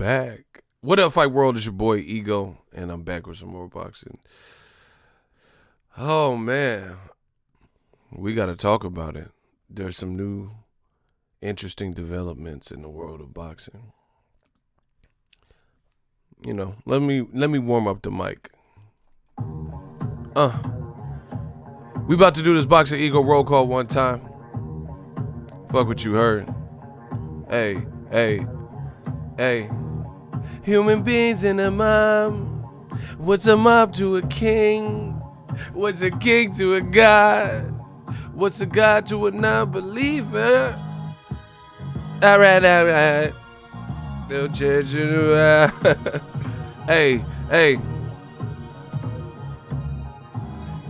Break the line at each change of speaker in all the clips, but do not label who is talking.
back. What up, Fight World? It's your boy Ego, and I'm back with some more boxing. Oh man, we got to talk about it. There's some new, interesting developments in the world of boxing. You know, let me warm up the mic. We about to do this Boxingego roll call one time. Fuck what you heard. Hey. Human beings in a mob. What's a mob to a king? What's a king to a god? What's a god to a non-believer? Alright. They'll change it around. Hey.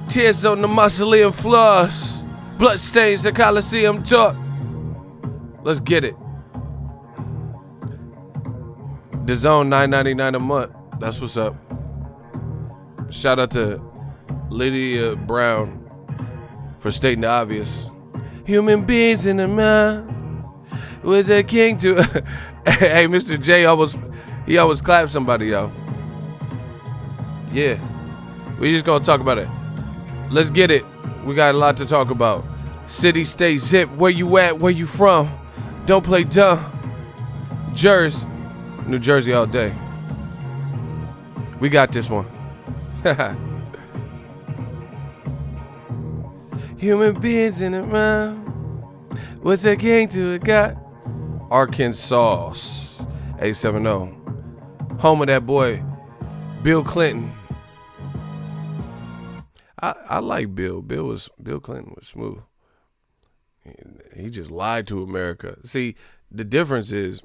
Tears on the mausoleum floors. Blood stains the Coliseum talk. Let's get it. The Zone $9.99 a month. That's what's up. Shout out to Lydia Brown for stating the obvious. Human beings in the mind was a king to. Hey, Mr. J almost clapped somebody, yo. Yeah, we just gonna talk about it. Let's get it. We got a lot to talk about. City, state, zip. Where you at? Where you from? Don't play dumb. New Jersey all day. We got this one. Human beings in the round. What's a king to a god? Arkansas. 870. Home of that boy, Bill Clinton. I like Bill. Bill Clinton was smooth. He just lied to America. See, the difference is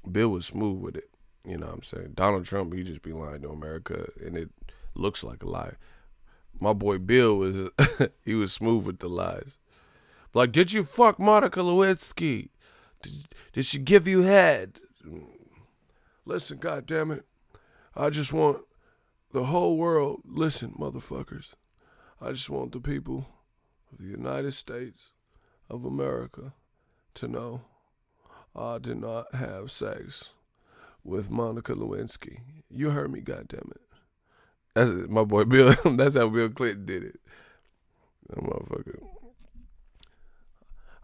Bill was smooth with it. You know what I'm saying? Donald Trump, he just be lying to America, and it looks like a lie. My boy Bill he was smooth with the lies. Like, did you fuck Monica Lewinsky? Did she give you head? Listen, goddammit, I just want the whole world, listen, motherfuckers, I just want the people of the United States of America to know I did not have sex with Monica Lewinsky. You heard me, goddammit. That's it, my boy Bill. That's how Bill Clinton did it. That motherfucker.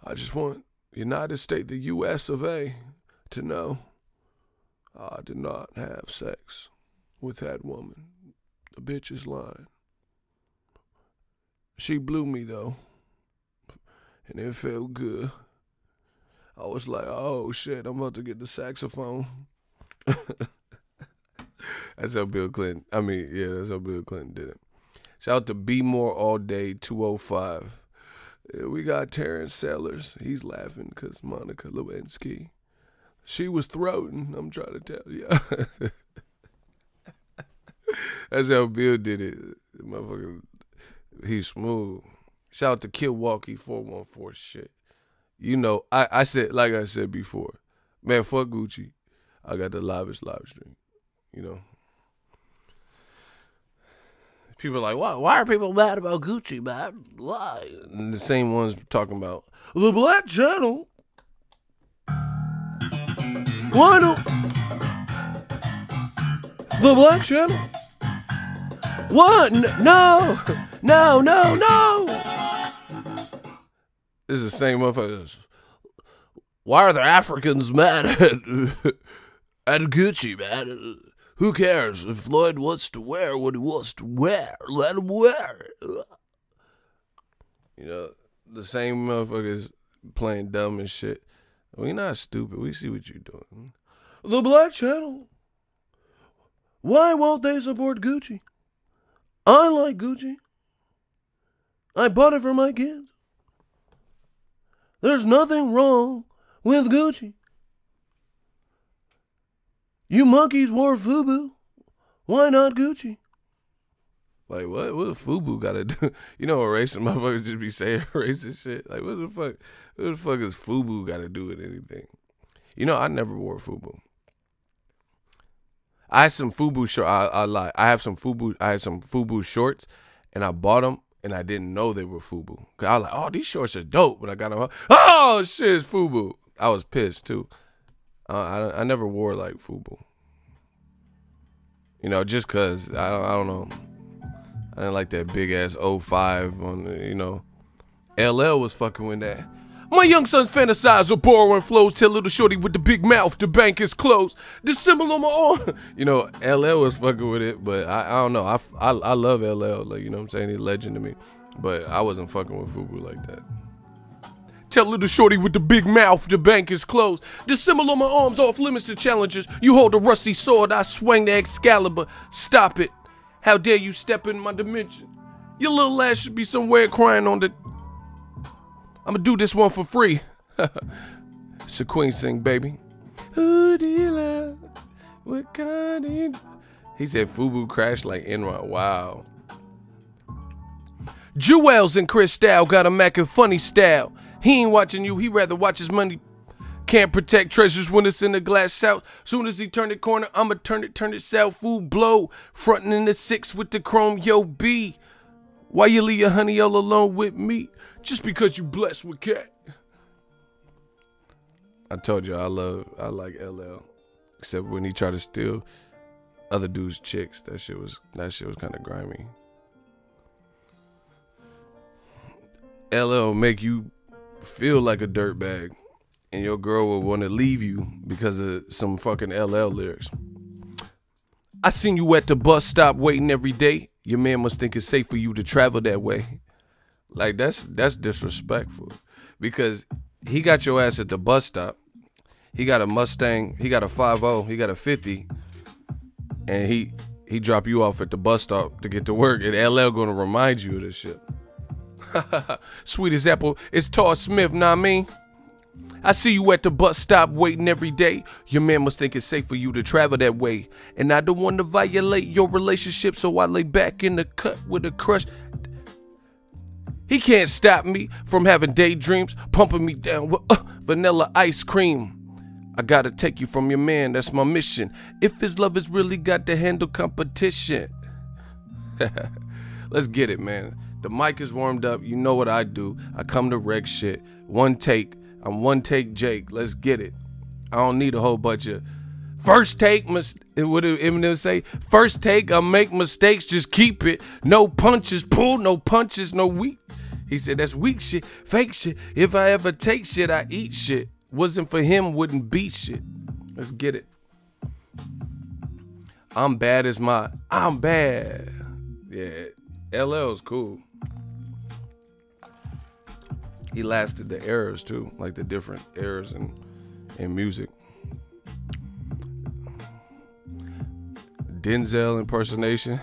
I just want the United States, the U.S. of A, to know I did not have sex with that woman. The bitch is lying. She blew me, though, and it felt good. I was like, oh, shit, I'm about to get the saxophone. That's how Bill Clinton, that's how Bill Clinton did it. Shout out to Be More All Day 205. We got Terrence Sellers. He's laughing because Monica Lewinsky, she was throating, I'm trying to tell you. That's how Bill did it. Motherfucker, he's smooth. Shout out to Milwaukee 414 shit. You know, I said, like I said before, man, fuck Gucci. I got the live stream. You know, people are like, why are people mad about Gucci, man? Why? And the same ones talking about the Black Channel. Why don't the Black Channel? What? No. This is the same motherfuckers. Why are the Africans mad at Gucci, man? Who cares? If Floyd wants to wear what he wants to wear, let him wear it. You know, the same motherfuckers playing dumb and shit. We not stupid. We see what you're doing. The Black Channel. Why won't they support Gucci? I like Gucci. I bought it for my kids. There's nothing wrong with Gucci. You monkeys wore FUBU. Why not Gucci? Like, what? What does FUBU got to do? You know what racist motherfuckers just be saying racist shit? Like, what the fuck is FUBU got to do with anything? You know, I never wore FUBU. I had some FUBU shorts. I lied. I had some FUBU shorts, and I bought them, and I didn't know they were FUBU. Cause I was like, oh, these shorts are dope. When I got them, oh shit, it's FUBU. I was pissed too. I never wore like FUBU. You know, just cause I don't know. I didn't like that big ass 05 on the, you know. LL was fucking with that. My young sons fantasize of borrowing flows. Tell little shorty with the big mouth, the bank is closed. The symbol on my arm. You know, LL was fucking with it, but I don't know. I love LL, like, you know what I'm saying? He's a legend to me. But I wasn't fucking with FUBU like that. Tell little shorty with the big mouth, the bank is closed. The symbol on my arm's off limits to challengers. You hold a rusty sword, I swing the Excalibur. Stop it. How dare you step in my dimension? Your little ass should be somewhere crying on the... I'ma do this one for free. It's a Queen sing, baby. Who do you love? What kind of... He said FUBU crashed like Enron. Wow. Jewels and Cristal got a Mac and funny style. He ain't watching you, he rather watch his money. Can't protect treasures when it's in the glass south. Soon as he turn the corner, I'ma turn it south. Food blow. Frontin' in the 6 with the chrome, yo B. Why you leave your honey all alone with me? Just because you blessed with cat. I told you I like LL. Except when he tried to steal other dudes' chicks. That shit was kind of grimy. LL make you feel like a dirtbag, and your girl will want to leave you because of some fucking LL lyrics. I seen you at the bus stop waiting every day. Your man must think it's safe for you to travel that way. Like, that's disrespectful, because he got your ass at the bus stop. He got a Mustang, he got a 5.0, he got a 50, and he drop you off at the bus stop to get to work, and LL gonna remind you of this shit. Sweet as apple, it's Todd Smith, nah I mean. I see you at the bus stop waiting every day. Your man must think it's safe for you to travel that way. And I don't want to violate your relationship, so I lay back in the cut with a crush. He can't stop me from having daydreams, pumping me down with vanilla ice cream. I gotta take you from your man, that's my mission. If his love has really got to handle competition. Let's get it, man. The mic is warmed up. You know what I do. I come to wreck shit. One take. I'm one take Jake. Let's get it. I don't need a whole bunch of first take. What did Eminem say? First take, I make mistakes. Just keep it. No punches pulled. No punches. No weak. He said that's weak shit. Fake shit. If I ever take shit, I eat shit. Wasn't for him, wouldn't beat shit. Let's get it. I'm bad as I'm bad. Yeah. LL's cool. He lasted the eras too, like the different eras in music. Denzel impersonation.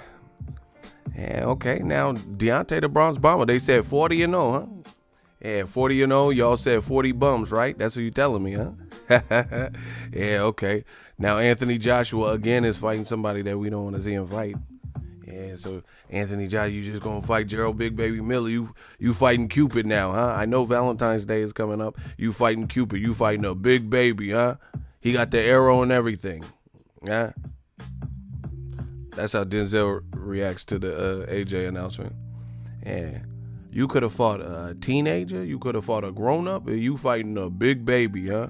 Yeah, okay. Now Deontay the Bronx Bomber. They said 40-0, huh? Yeah, 40-0. Y'all said 40 bums, right? That's what you telling me, huh? Yeah, okay. Now Anthony Joshua again is fighting somebody that we don't want to see him fight. Yeah, so Anthony Joshua, you just gonna fight Jarrell Big Baby Miller. You fighting Cupid now, huh? I know Valentine's Day is coming up. You fighting Cupid. You fighting a big baby, huh? He got the arrow and everything. Yeah. That's how Denzel reacts to the AJ announcement. Yeah. You could have fought a teenager. You could have fought a grown-up. And you fighting a big baby, huh?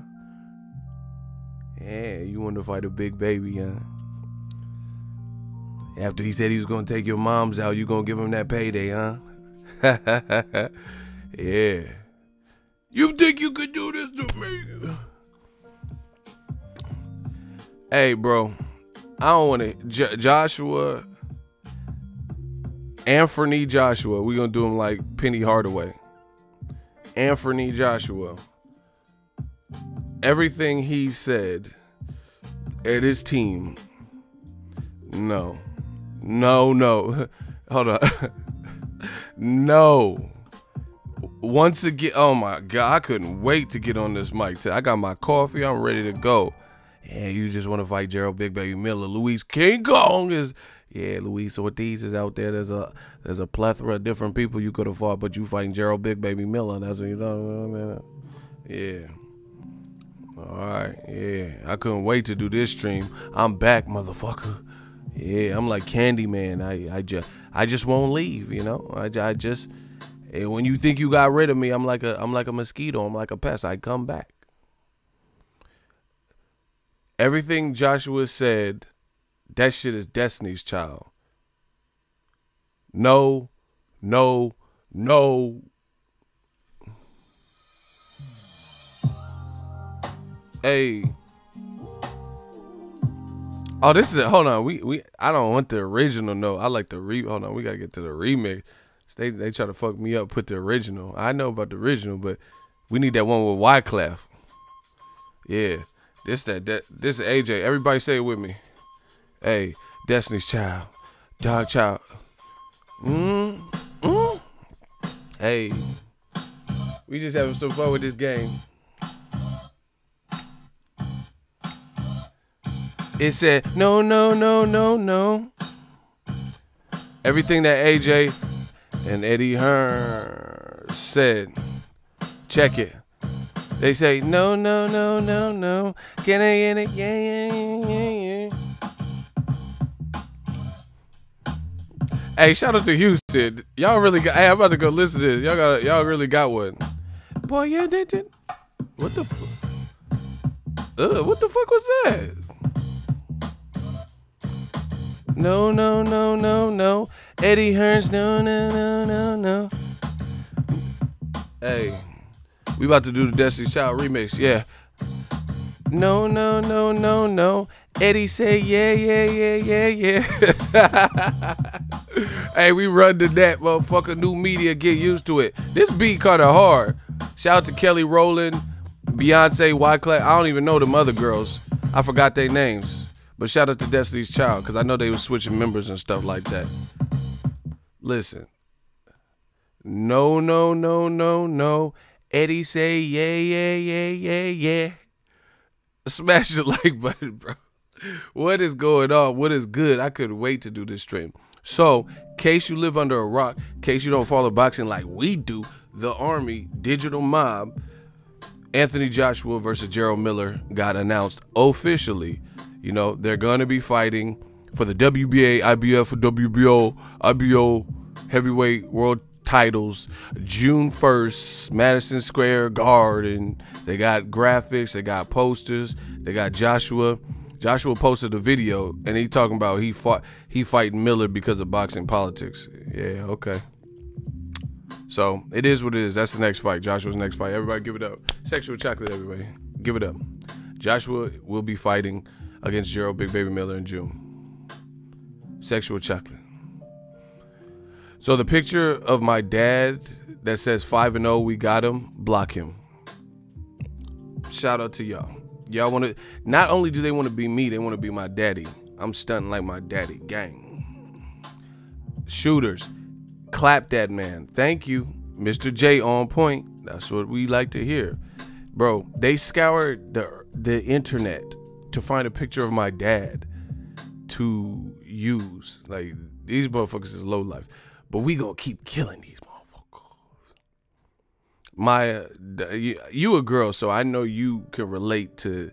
Yeah, you want to fight a big baby, huh? After he said he was going to take your moms out, you going to give him that payday, huh? Yeah. You think you could do this to me? Hey, bro. I don't want to... Joshua... Anfernee Joshua. We're going to do him like Penny Hardaway. Anfernee Joshua. Everything he said at his team... No. Hold on. No. Once again, oh my God, I couldn't wait to get on this mic. I got my coffee, I'm ready to go. Yeah, you just want to fight Jarrell Big Baby Miller. Luis King Kong is, yeah, Luis Ortiz is out there. There's a plethora of different people you could have fought, but you fighting Jarrell Big Baby Miller. That's what you thought, yeah. All right, yeah. I couldn't wait to do this stream. I'm back, motherfucker. Yeah, I'm like Candyman. I just won't leave, you know. I just when you think you got rid of me, I'm like a mosquito. I'm like a pest. I come back. Everything Joshua said That shit is Destiny's Child. No, no, no. Hey. Oh, this is it. Hold on. I don't want the original. No, I like the hold on. We gotta get to the remix. They try to fuck me up. Put the original. I know about the original, but we need that one with Wyclef. Yeah. This is AJ. Everybody say it with me. Hey, Destiny's Child, Dog Child. Hey, we just having some fun with this game. It said no, no, no, no, no. Everything that AJ and Eddie Hearn said. Check it. They say no, no, no, no, no. Can I get it? Yeah, yeah, yeah, yeah. Hey, shout out to Houston. Y'all really got. Hey, I'm about to go listen to this. Y'all really got one. Boy, yeah, they did. What the fuck? What the fuck was that? No, no, no, no, no. Eddie Hearns, no, no, no, no, no. Hey, we about to do the Destiny's Child remix. Yeah. No, no, no, no, no. Eddie say yeah, yeah, yeah, yeah, yeah. Hey, we run to that, motherfucker. New media, get used to it. This beat kind of hard. Shout out to Kelly Rowland, Beyonce, Wyclef. I don't even know them other girls. I forgot their names. But shout out to Destiny's Child, because I know they were switching members and stuff like that. Listen. No, no, no, no, no. Eddie say yeah, yeah, yeah, yeah, yeah. Smash the like button, bro. What is going on? What is good? I couldn't wait to do this stream. So, in case you live under a rock, in case you don't follow boxing like we do, the Army Digital Mob, Anthony Joshua versus Jarrell Miller got announced officially. You know, they're going to be fighting for the WBA, IBF, WBO, IBO heavyweight world titles June 1st, Madison Square Garden. They got graphics, they got posters, they got Joshua. Joshua posted a video and he talking about he fighting Miller because of boxing politics. Yeah, okay. So it is what it is. That's the next fight. Joshua's next fight. Everybody give it up. Sexual chocolate, everybody. Give it up. Joshua will be fighting against Jarrell Big Baby Miller in June. Sexual chocolate. So the picture of my dad that says 5-0, we got him, block him. Shout out to y'all. Y'all want to, not only do they want to be me, they want to be my daddy. I'm stunting like my daddy. Gang. Shooters, clap that man. Thank you, Mr. J on point. That's what we like to hear. Bro, they scoured the internet to find a picture of my dad to use. Like, these motherfuckers is low life. But we gonna keep killing these motherfuckers. You a girl, so I know you can relate to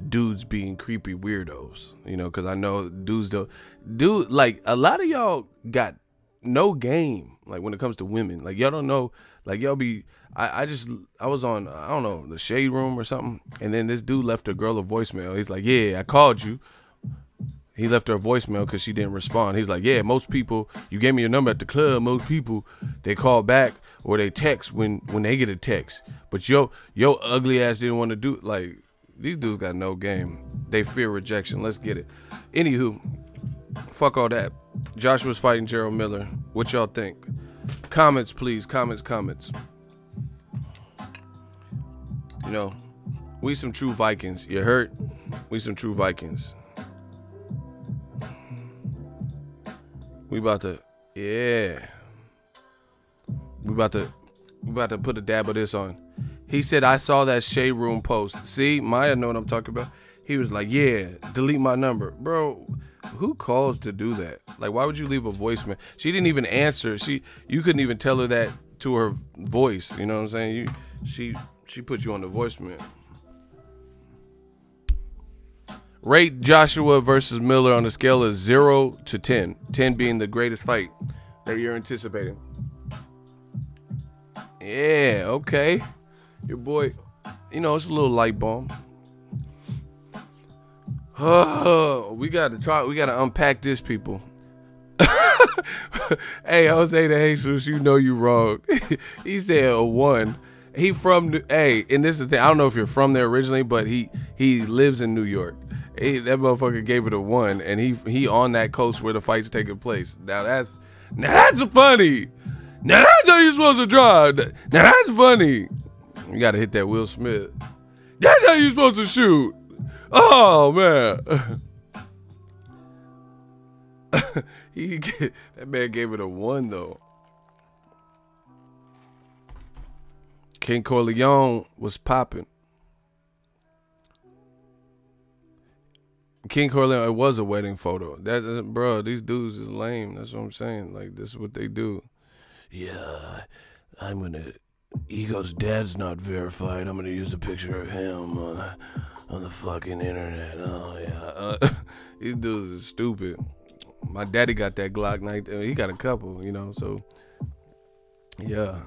dudes being creepy weirdos. You know, because I know dudes don't. Like, a lot of y'all got no game, like, when it comes to women. Like, y'all don't know. Like, y'all be. I was on, I don't know, the Shade Room or something. And then this dude left a girl a voicemail. He's like, yeah, I called you. He left her a voicemail because she didn't respond. He's like, yeah, most people, you gave me your number at the club. Most people, they call back or they text when they get a text. But yo ugly ass didn't want to do it. Like, these dudes got no game. They fear rejection. Let's get it. Anywho, fuck all that. Joshua's fighting Jarrell Miller. What y'all think? Comments, please. Comments. You know, we some true Vikings. You heard? We some true Vikings. We about to put a dab of this on. He said, I saw that Shade Room post. See, Maya know what I'm talking about. He was like, yeah, delete my number. Bro, who calls to do that? Like, why would you leave a voicemail? She didn't even answer. You couldn't even tell her that to her voice. You know what I'm saying? She put you on the voicemail. Rate Joshua versus Miller on a scale of 0 to 10. 10 being the greatest fight that you're anticipating. Yeah, okay. Your boy, you know, it's a little light bomb. Oh, we gotta unpack this, people. Hey, Jose de Jesus, you know you wrong. He said a 1. He from and this is the thing. I don't know if you're from there originally, but he lives in New York. That motherfucker gave it a 1, and he on that coast where the fight's taking place. Now that's funny. Now that's how you're supposed to drive. Now that's funny. You gotta hit that Will Smith. That's how you're supposed to shoot. Oh man. That man gave it a 1 though. King Corleone was popping. King Corleone, it was a wedding photo. Bro, these dudes is lame. That's what I'm saying. Like, this is what they do. Yeah, Ego's dad's not verified. I'm gonna use a picture of him on the fucking internet. Oh yeah, these dudes is stupid. My daddy got that Glock 19. He got a couple, so yeah,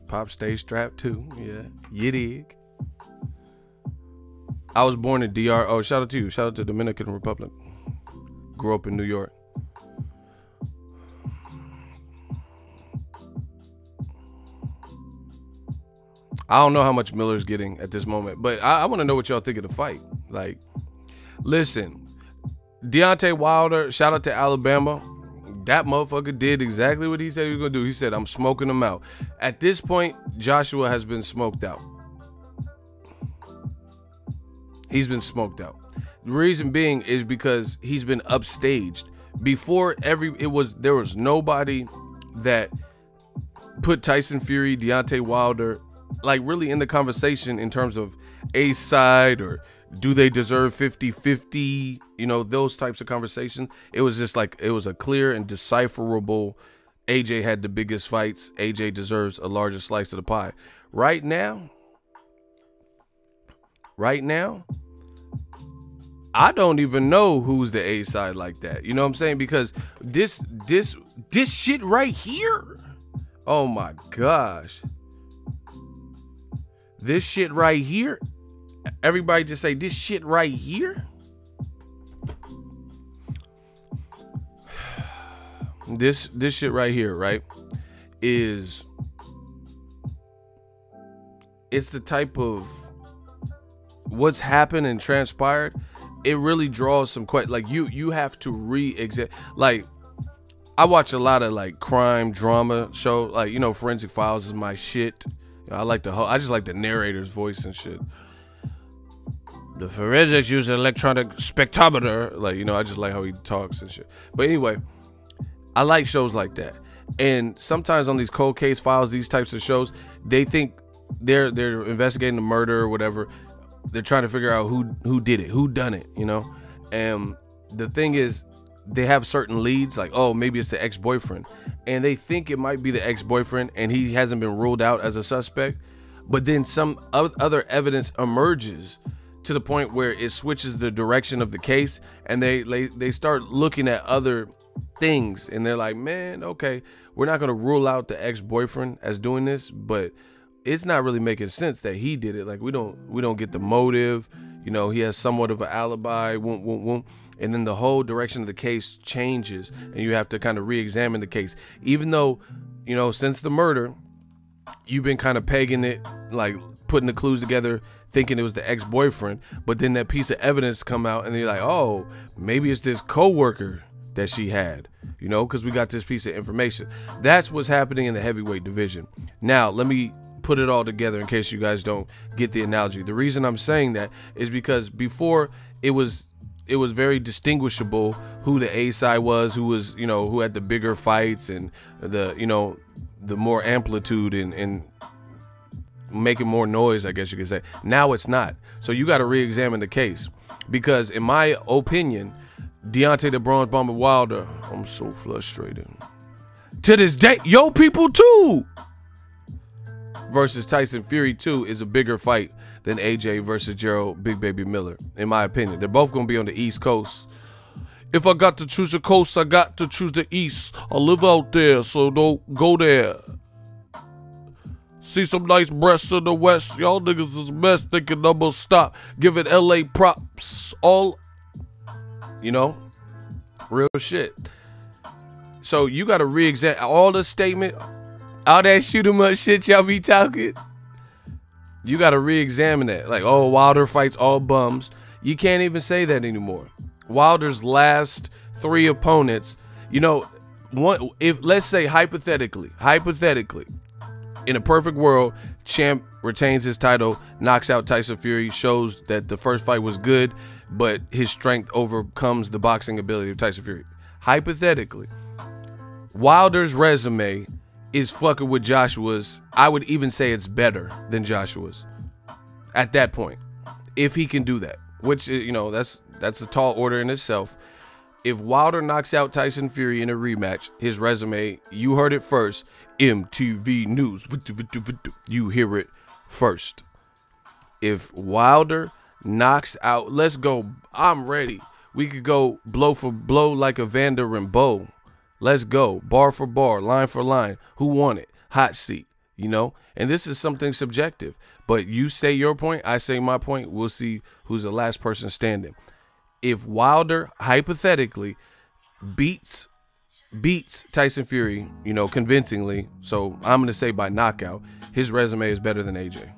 Pop stays strapped too. Yeah, you dig. I was born in DR. Oh, shout out to you. Shout out to Dominican Republic. Grew up in New York. I don't know how much Miller's getting at this moment, but I want to know what y'all think of the fight. Like, listen, Deontay Wilder, shout out to Alabama. That motherfucker did exactly what he said he was going to do. He said, I'm smoking him out. At this point, Joshua has been smoked out. He's been smoked out. The reason being is because he's been upstaged. Before there was nobody that put Tyson Fury, Deontay Wilder, like really in the conversation in terms of A side or do they deserve 50-50, those types of conversations. It was just like, it was a clear and decipherable, AJ had the biggest fights, AJ deserves a larger slice of the pie. Right now, I don't even know who's the A side like that. You know what I'm saying? Because this shit right here, oh my gosh. This shit right here, everybody just say this shit right here. This shit right here, right, it's the type of what's happened and transpired. It really draws some like you have to re-examine. Like, I watch a lot of like crime drama show, like Forensic Files is my shit. I just like the narrator's voice and shit. The forensics use an electronic spectrometer. Like, I just like how he talks and shit. But anyway, I like shows like that. And sometimes on these cold case files, these types of shows, they think they're investigating the murder or whatever. They're trying to figure out who did it, who done it, And the thing is, they have certain leads, like, oh, maybe it's the ex-boyfriend. And they think it might be the ex-boyfriend and he hasn't been ruled out as a suspect. But then some other evidence emerges to the point where it switches the direction of the case, and they start looking at other things, and they're like, man, okay, we're not going to rule out the ex-boyfriend as doing this, but it's not really making sense that he did it. Like, we don't get the motive. He has somewhat of an alibi. And then the whole direction of the case changes, and you have to kind of re-examine the case. Even though, since the murder, you've been kind of pegging it, like putting the clues together, thinking it was the ex-boyfriend. But then that piece of evidence come out, and you're like, oh, maybe it's this coworker that she had, because we got this piece of information. That's what's happening in the heavyweight division. Now, let me put it all together in case you guys don't get the analogy. The reason I'm saying that is because before it was very distinguishable who the A side was, who was, who had the bigger fights and the more amplitude and making more noise, I guess you could say. Now it's not. So you got to re-examine the case, because in my opinion, Deontay the Bronze Bomber Wilder, I'm so frustrated. To this day, people too, versus Tyson Fury 2 is a bigger fight than AJ versus Jarrell Big Baby Miller, in my opinion. They're both going to be on the East Coast. If I got to choose the coast, I got to choose the East. I live out there, so don't go there. See some nice breasts in the West. Y'all niggas is best thinking I'm gonna stop. Giving LA props. All, you know, real shit. So you got to re-examine all the statement, all that shoot 'em up shit y'all be talking. You got to re-examine that. Like, oh, Wilder fights all bums. You can't even say that anymore. Wilder's last 3 opponents, you know, if let's say hypothetically, in a perfect world, champ retains his title, knocks out Tyson Fury, shows that the first fight was good, but his strength overcomes the boxing ability of Tyson Fury. Hypothetically, Wilder's resume is fucking with Joshua's. I would even say it's better than Joshua's at that point, if he can do that, which, you know, that's a tall order in itself. If Wilder knocks out Tyson Fury in a rematch, his resume, you heard it first, MTV News. You hear it first. If Wilder knocks out, let's go, I'm ready. We could go blow for blow like a Vander and Bow. Let's go, bar for bar, line for line. Who won it? Hot seat, you know? And this is something subjective. But you say your point, I say my point. We'll see who's the last person standing. If Wilder, hypothetically, beats Tyson Fury, you know, convincingly, so I'm going to say by knockout, his resume is better than AJ.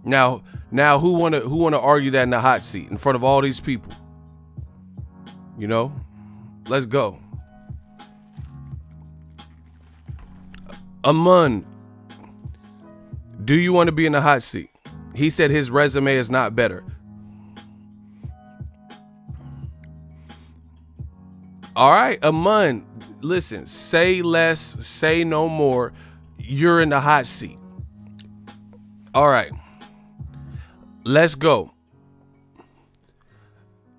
Now who want to argue that in the hot seat in front of all these people? You know? Let's go. Amun, do you want to be in the hot seat? He said his resume is not better. All right, Amun, listen, say less, say no more. You're in the hot seat. All right, let's go.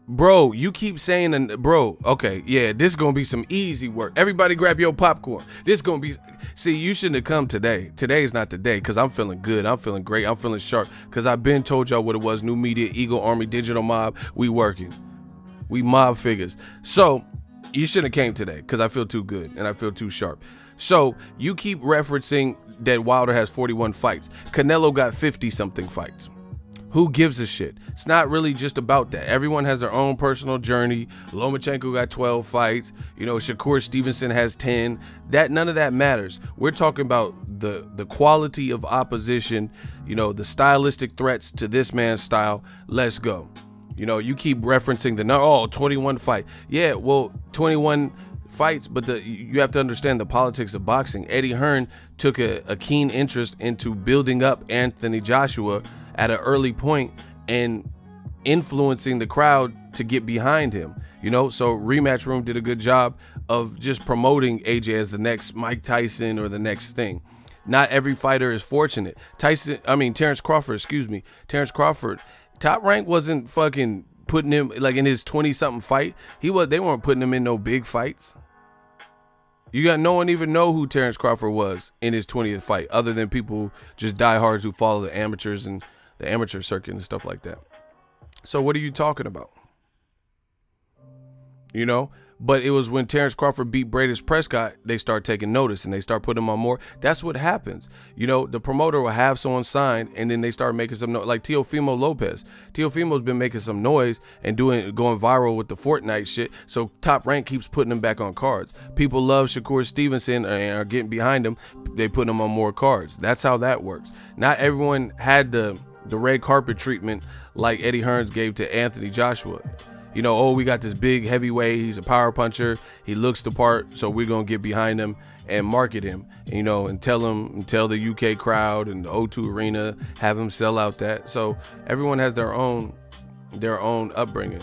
Bro, you keep saying, bro, okay, yeah, this is going to be some easy work. Everybody grab your popcorn. This is going to be, see, you shouldn't have come today. Today is not the day because I'm feeling good. I'm feeling great. I'm feeling sharp because I've been told y'all what it was. New media, Eagle Army, digital mob. We working. We mob figures. So you shouldn't have came today because I feel too good and I feel too sharp. So you keep referencing that Wilder has 41 fights. Canelo got 50-something fights. Who gives a shit? It's not really just about that. Everyone has their own personal journey. Lomachenko got 12 fights. You know, Shakur Stevenson has 10. None of that matters. We're talking about the quality of opposition, you know, the stylistic threats to this man's style. Let's go. You know, you keep referencing 21 fight. Yeah, well, 21 fights, but you have to understand the politics of boxing. Eddie Hearn took a keen interest into building up Anthony Joshua at an early point and influencing the crowd to get behind him, you know. So Rematch Room did a good job of just promoting AJ as the next Mike Tyson or the next thing. Not every fighter is fortunate. Terrence Crawford, Top Rank wasn't fucking putting him like in his 20-something fight. They weren't putting him in no big fights. You got no one even know who Terrence Crawford was in his 20th fight, other than people just diehards who follow the amateurs and the amateur circuit and stuff like that. So what are you talking about? You know? But it was when Terrence Crawford beat Bradis Prescott, they start taking notice and they start putting him on more. That's what happens. You know, the promoter will have someone signed and then they start making some noise. Like Teofimo Lopez. Teofimo's been making some noise and going viral with the Fortnite shit. So Top Rank keeps putting him back on cards. People love Shakur Stevenson and are getting behind him. They put him on more cards. That's how that works. Not everyone had the red carpet treatment like Eddie Hearns gave to Anthony Joshua. You know, we got this big heavyweight. He's a power puncher. He looks the part, so we're going to get behind him and market him, you know, and tell the UK crowd and the O2 Arena, have him sell out that. So everyone has their own upbringing.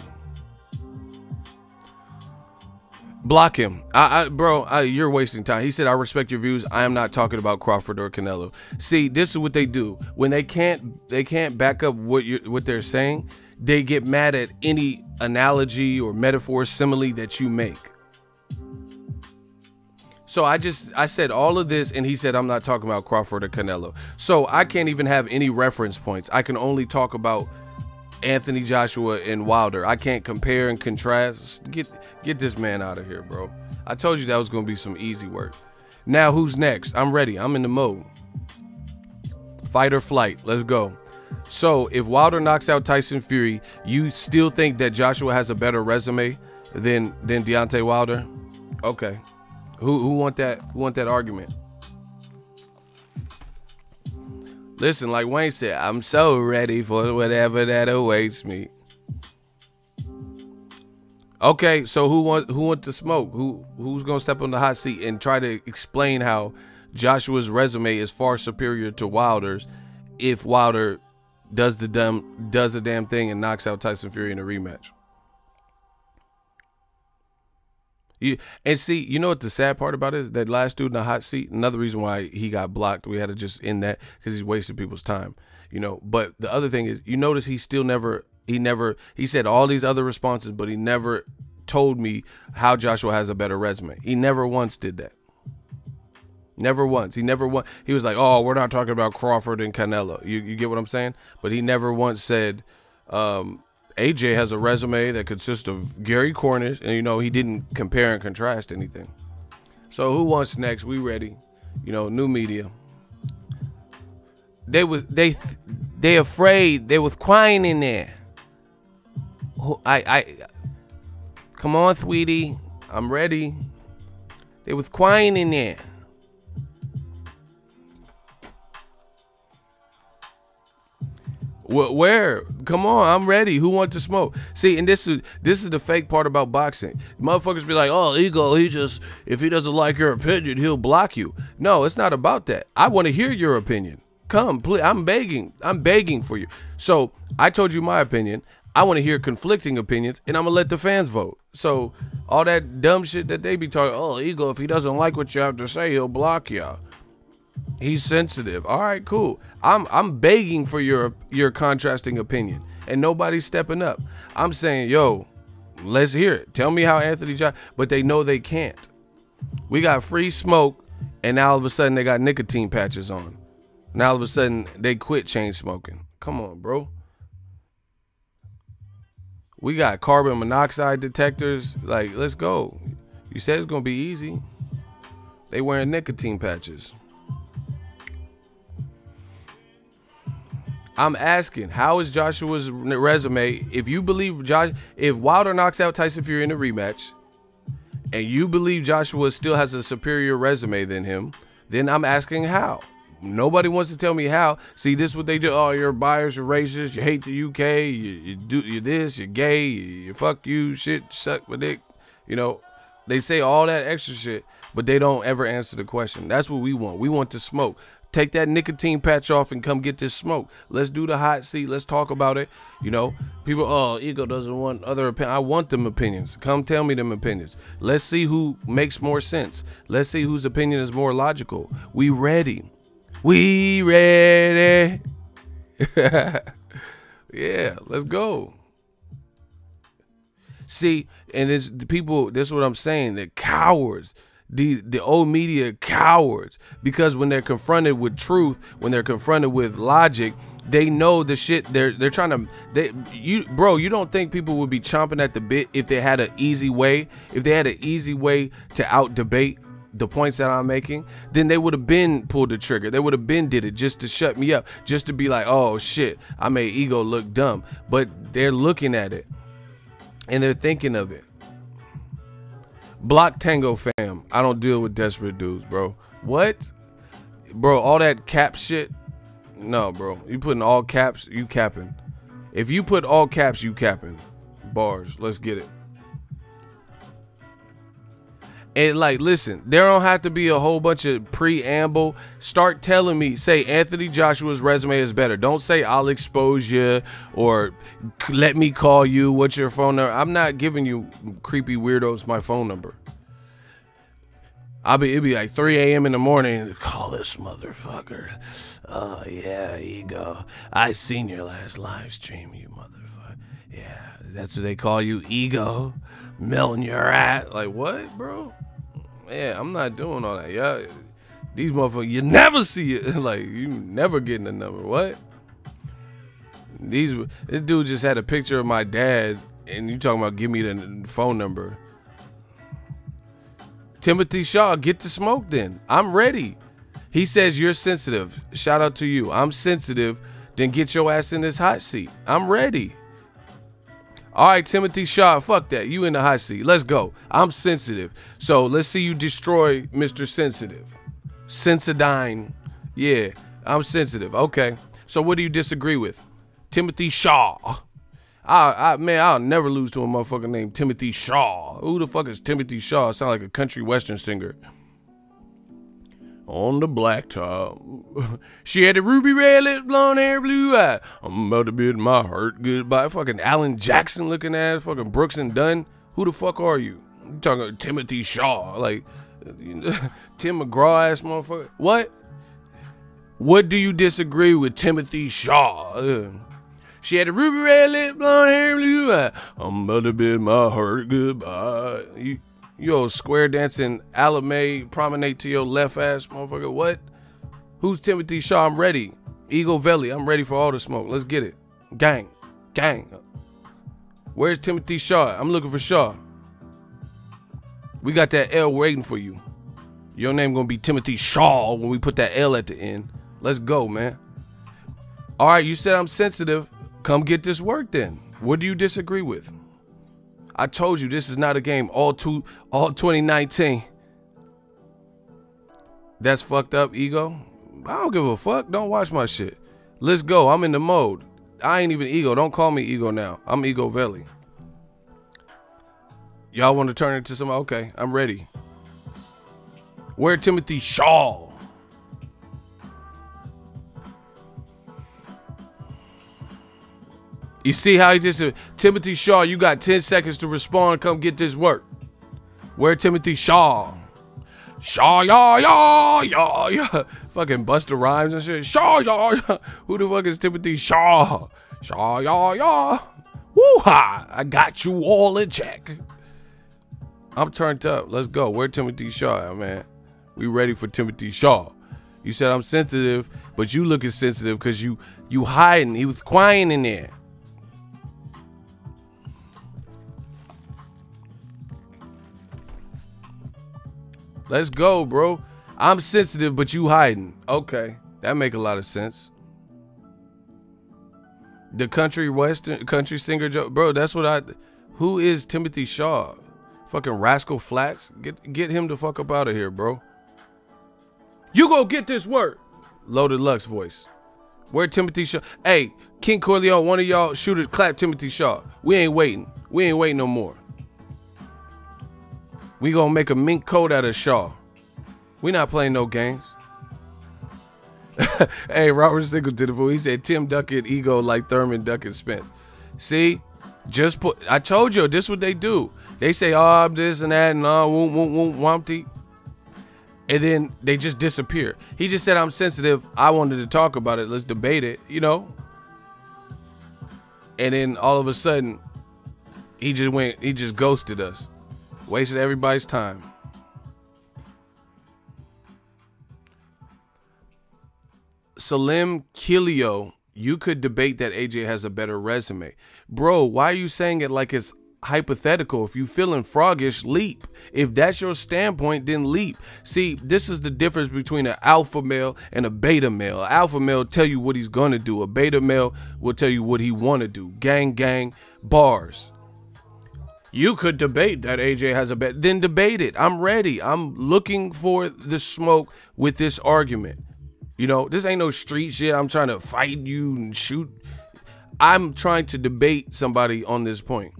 Block him. Bro, you're wasting time. He said, I respect your views. I am not talking about Crawford or Canelo. See, this is what they do. When they can't back up what they're saying, they get mad at any analogy or metaphor, simile that you make. So I said all of this, and he said, I'm not talking about Crawford or Canelo. So I can't even have any reference points. I can only talk about Anthony Joshua and Wilder. I can't compare and contrast. Get this man out of here, bro. I told you that was going to be some easy work. Now who's next? I'm ready. I'm in the mode. Fight or flight. Let's go. So if Wilder knocks out Tyson Fury, you still think that Joshua has a better resume than Deontay Wilder? Okay. Who want that? Who want that argument? Listen, like Wayne said, I'm so ready for whatever that awaits me. Okay, so who want to smoke? Who's gonna step on the hot seat and try to explain how Joshua's resume is far superior to Wilder's if Wilder does the damn thing and knocks out Tyson Fury in a rematch? And see, you know what the sad part about it is? That last dude in the hot seat, another reason why he got blocked, we had to just end that because he's wasting people's time, you know. But the other thing is, you notice he said all these other responses, but he never told me how Joshua has a better resume. He never once did that. Never once. He was like, oh, we're not talking about Crawford and Canelo. You get what I'm saying? But he never once said, AJ has a resume that consists of Gary Cornish, and you know he didn't compare and contrast anything. So who wants next? We ready? You know, new media. They afraid. They was crying in there. Come on, sweetie, I'm ready. They was crying in there. Where? Come on, I'm ready. Who wants to smoke? See, and this is the fake part about boxing. Motherfuckers be like, oh, ego, if he doesn't like your opinion, he'll block you. No, it's not about that. I want to hear your opinion. Come, please. I'm begging for you. So I told you my opinion. I want to hear conflicting opinions, and I'm gonna let the fans vote. So all that dumb shit that they be talking, oh, ego, if he doesn't like what you have to say, he'll block y'all. He's sensitive. All right, cool. I'm begging for your contrasting opinion, and nobody's stepping up. I'm saying, yo, let's hear it. Tell me how Anthony Joshua, but they know they can't. We got free smoke, and now all of a sudden they got nicotine patches on. Now all of a sudden they quit chain smoking. Come on, bro. We got carbon monoxide detectors. Like, let's go. You said it's gonna be easy. They wearing nicotine patches. I'm asking, how is Joshua's resume? If you believe if Wilder knocks out Tyson Fury in a rematch, and you believe Joshua still has a superior resume than him, then I'm asking how. Nobody wants to tell me how. See, this is what they do. Oh, you're biased, you're racist, you hate the UK, you're this, you're gay, you fuck you, shit, suck my dick. You know, they say all that extra shit, but they don't ever answer the question. That's what we want. We want to smoke. Take that nicotine patch off and come get this smoke. Let's do the hot seat. Let's talk about it. You know, people, oh, ego doesn't want other opinions. I want them opinions. Come tell me them opinions. Let's see who makes more sense. Let's see whose opinion is more logical. We ready. We ready. Yeah, let's go. See, and it's the people, this is what I'm saying, they're cowards. The old media cowards, because when they're confronted with truth, when they're confronted with logic, they know the shit they're trying to. You don't think people would be chomping at the bit if they had an easy way? If they had an easy way to out debate the points that I'm making, then they would have been pulled the trigger. They would have been did it just to shut me up, just to be like, oh shit, I made ego look dumb. But they're looking at it and they're thinking of it. Block Tango fam. I don't deal with desperate dudes, bro. What? Bro, all that cap shit? No, bro. You putting all caps, you capping. If you put all caps, you capping. Bars. Let's get it. And like, listen, there don't have to be a whole bunch of preamble. Start telling me, say Anthony Joshua's resume is better. Don't say I'll expose you or let me call you. What's your phone number? I'm not giving you creepy weirdos my phone number. It'd be like 3 a.m. in the morning. Call this motherfucker. Oh yeah, ego. I seen your last live stream, you motherfucker. Yeah, that's what they call you, ego. Melting your ass. Like, what, bro? Yeah, I'm not doing all that. Yeah, these motherfuckers, you never see it. Like, you never getting a number. What? This dude just had a picture of my dad, and you talking about give me the phone number. Timothy Shaw, get the smoke then. I'm ready. He says you're sensitive. Shout out to you. I'm sensitive. Then get your ass in this hot seat. I'm ready. All right, Timothy Shaw, fuck that. You in the hot seat. Let's go. I'm sensitive. So let's see you destroy Mr. Sensitive. Sensodyne. Yeah, I'm sensitive. Okay. So what do you disagree with? Timothy Shaw. Man, I'll never lose to a motherfucker named Timothy Shaw. Who the fuck is Timothy Shaw? Sound like a country western singer. On the blacktop. She had the ruby red lips, blonde hair, blue eye. I'm about to bid my heart goodbye. Fucking Alan Jackson looking ass. Fucking Brooks and Dunn. Who the fuck are you? You talking about Timothy Shaw. Like, Tim McGraw ass motherfucker. What? What do you disagree with Timothy Shaw? She had the ruby red lips, blonde hair, blue eye. I'm about to bid my heart goodbye. You old square dancing Alameda promenade to your left ass motherfucker. What? Who's Timothy Shaw? I'm ready. Eagle Valley. I'm ready for all the smoke. Let's get it. Gang. Where's Timothy Shaw? I'm looking for Shaw. We got that L waiting for you. Your name gonna be Timothy Shaw when we put that L at the end. Let's go, man. All right, you said I'm sensitive. Come get this work then. What do you disagree with? I told you this is not a game. All 2019. That's fucked up, ego. I don't give a fuck. Don't watch my shit. Let's go. I'm in the mode. I ain't even ego. Don't call me ego now. I'm Ego Valley. Y'all want to turn into somebody? Okay, I'm ready. Where Timothy Shaw? You see how he just Timothy Shaw, you got 10 seconds to respond. Come get this work. Where Timothy Shaw? Shaw, yeah. Fucking Busta Rhymes and shit. Shaw, yeah. Who the fuck is Timothy Shaw? Shaw, yeah. Woo-ha. I got you all in check. I'm turned up. Let's go. Where Timothy Shaw, man? We ready for Timothy Shaw. You said I'm sensitive, but you looking sensitive because you hiding. He was quiet in there. Let's go, bro. I'm sensitive, but you hiding. Okay, that make a lot of sense. The country singer, bro. That's what Who is Timothy Shaw? Fucking Rascal Flatts. Get him the fuck up out of here, bro. You go get this work. Loaded Lux voice. Where Timothy Shaw? Hey, King Corleone, one of y'all shooters, clap Timothy Shaw. We ain't waiting. We ain't waiting no more. We gonna make a mink coat out of Shaw. We not playing no games. Hey, Robert Singleton, the fool. He said Tim Duckett ego like Thurman Duckett Spence. See, I told you this is what they do. They say this and that and wumpty, and then they just disappear. He just said I'm sensitive. I wanted to talk about it. Let's debate it. And then all of a sudden, he just ghosted us. Wasted everybody's time. Salim Kilio, you could debate that AJ has a better resume. Bro, why are you saying it like it's hypothetical? If you feeling froggish, leap. If that's your standpoint, then leap. See, this is the difference between an alpha male and a beta male. An alpha male tell you what he's gonna do. A beta male will tell you what he wanna do. Gang, bars. You could debate that AJ has a bet. Then debate it. I'm ready. I'm looking for the smoke with this argument. This ain't no street shit. I'm trying to fight you and shoot. I'm trying to debate somebody on this point.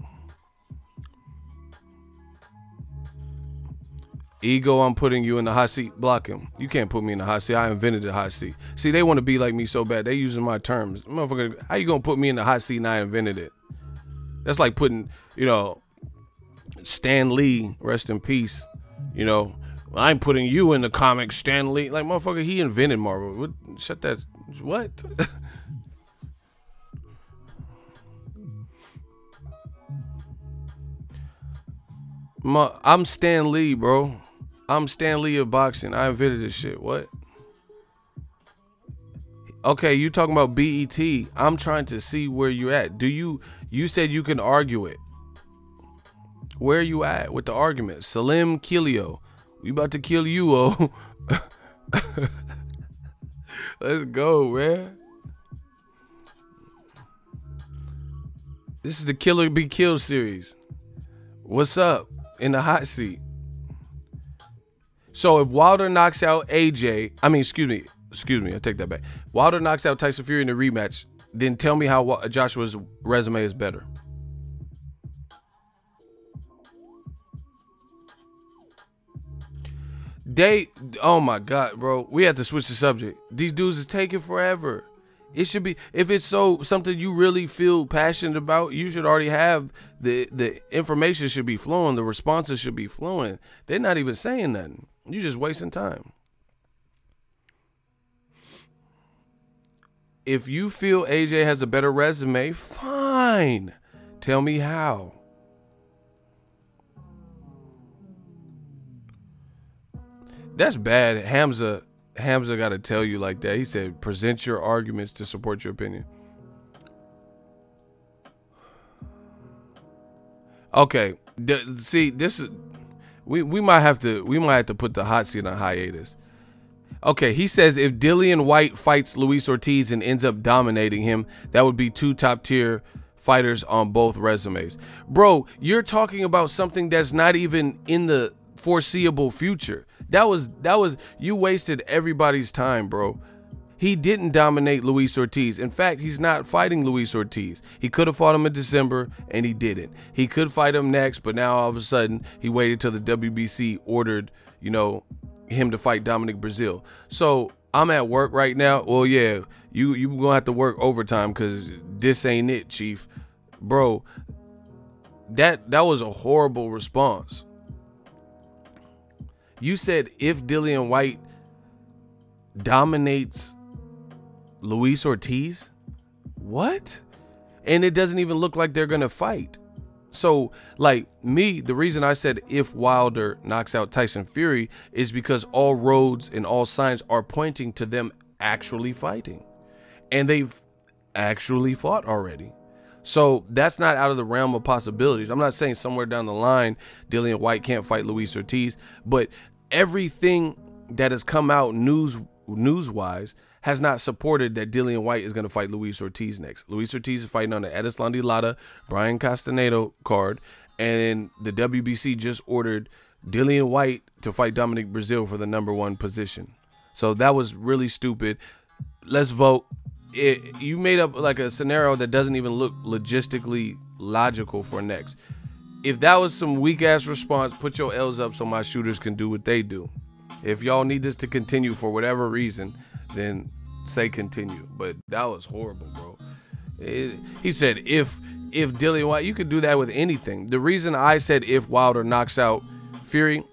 Ego, I'm putting you in the hot seat. Block him. You can't put me in the hot seat. I invented the hot seat. See, they want to be like me so bad. They using my terms. Motherfucker, how you gonna put me in the hot seat and I invented it? That's like putting, Stan Lee, rest in peace. I'm putting you in the comics, Stan Lee. Like, motherfucker, he invented Marvel. Shut that. What? I'm Stan Lee, bro. I'm Stan Lee of boxing. I invented this shit. What? Okay, you talking about BET. I'm trying to see where you at. You said you can argue it. Where are you at with the argument? Salim Kilio. We about to kill you, oh. Let's go, man. This is the Killer Be Killed series. What's up in the hot seat? So if Wilder knocks out AJ, excuse me, I take that back. Wilder knocks out Tyson Fury in the rematch, then tell me how Joshua's resume is better. Oh my God, bro. We have to switch the subject. These dudes is taking forever. It should be, if it's something you really feel passionate about, you should already have the information should be flowing. The responses should be flowing. They're not even saying nothing. You're just wasting time. If you feel AJ has a better resume, fine. Tell me how. That's bad. Hamza got to tell you like that. He said, present your arguments to support your opinion. Okay. See, this is we might have to put the hot seat on hiatus. Okay, he says if Dillian White fights Luis Ortiz and ends up dominating him, that would be two top tier fighters on both resumes. Bro, you're talking about something that's not even in the foreseeable future. That was you wasted everybody's time, bro. He didn't dominate Luis Ortiz. In fact, he's not fighting Luis Ortiz. He could have fought him in December, and he didn't. He could fight him next, but now all of a sudden he waited till the WBC ordered, him to fight Dominic Breazeale. So I'm at work right now. Well, yeah, you gonna have to work overtime because this ain't it, Chief. Bro, that was a horrible response. You said if Dillian White dominates Luis Ortiz? What? And it doesn't even look like they're going to fight. So, the reason I said if Wilder knocks out Tyson Fury is because all roads and all signs are pointing to them actually fighting. And they've actually fought already. So that's not out of the realm of possibilities. I'm not saying somewhere down the line Dillian White can't fight Luis Ortiz, but everything that has come out news-wise has not supported that Dillian White is going to fight Luis Ortiz next. Luis Ortiz is fighting on the Erislandy Lara, Brian Castaneda card, and the WBC just ordered Dillian White to fight Dominic Breazeale for the #1 position. So that was really stupid. Let's vote. You made up like a scenario that doesn't even look logistically logical for next. If that was some weak-ass response, put your L's up so my shooters can do what they do. If y'all need this to continue for whatever reason, then say continue. But that was horrible, bro. He said if Dillian White, you could do that with anything. The reason I said if Wilder knocks out Fury,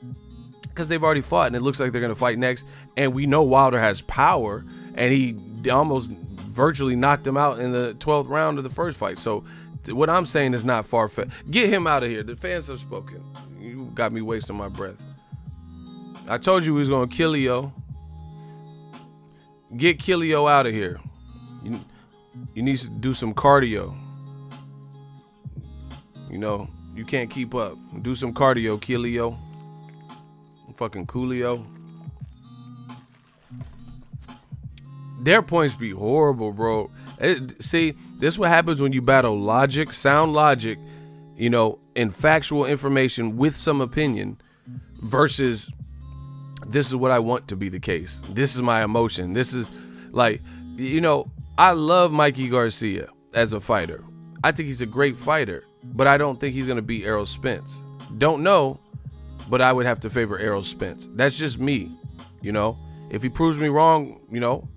because they've already fought and it looks like they're going to fight next. And we know Wilder has power, and he almost virtually knocked him out in the 12th round of the first fight. So what I'm saying is not far-fetched. Get him out of here. The fans have spoken. You got me wasting my breath. I told you we was going to kill Leo. Get Killio out of here. You need to do some cardio. You can't keep up. Do some cardio, Killio. Fucking Coolio. Their points be horrible, bro. See, this is what happens when you battle logic, sound logic, and factual information with some opinion versus this is what I want to be the case. This is my emotion. This is I love Mikey Garcia as a fighter. I think he's a great fighter, but I don't think he's going to beat Errol Spence. Don't know, but I would have to favor Errol Spence. That's just me, If he proves me wrong,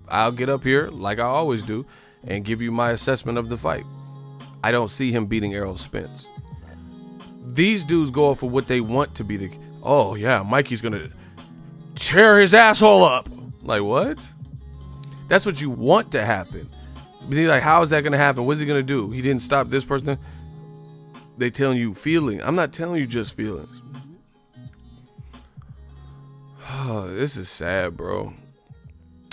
I'll get up here like I always do and give you my assessment of the fight. I don't see him beating Errol Spence. These dudes go off of what they want to be oh yeah, Mikey's going to tear his asshole up. Like, what? That's what you want to happen. But he's like, how is that going to happen? What's he going to do? He didn't stop this person. They telling you feeling. I'm not telling you just feelings. Oh, this is sad, bro.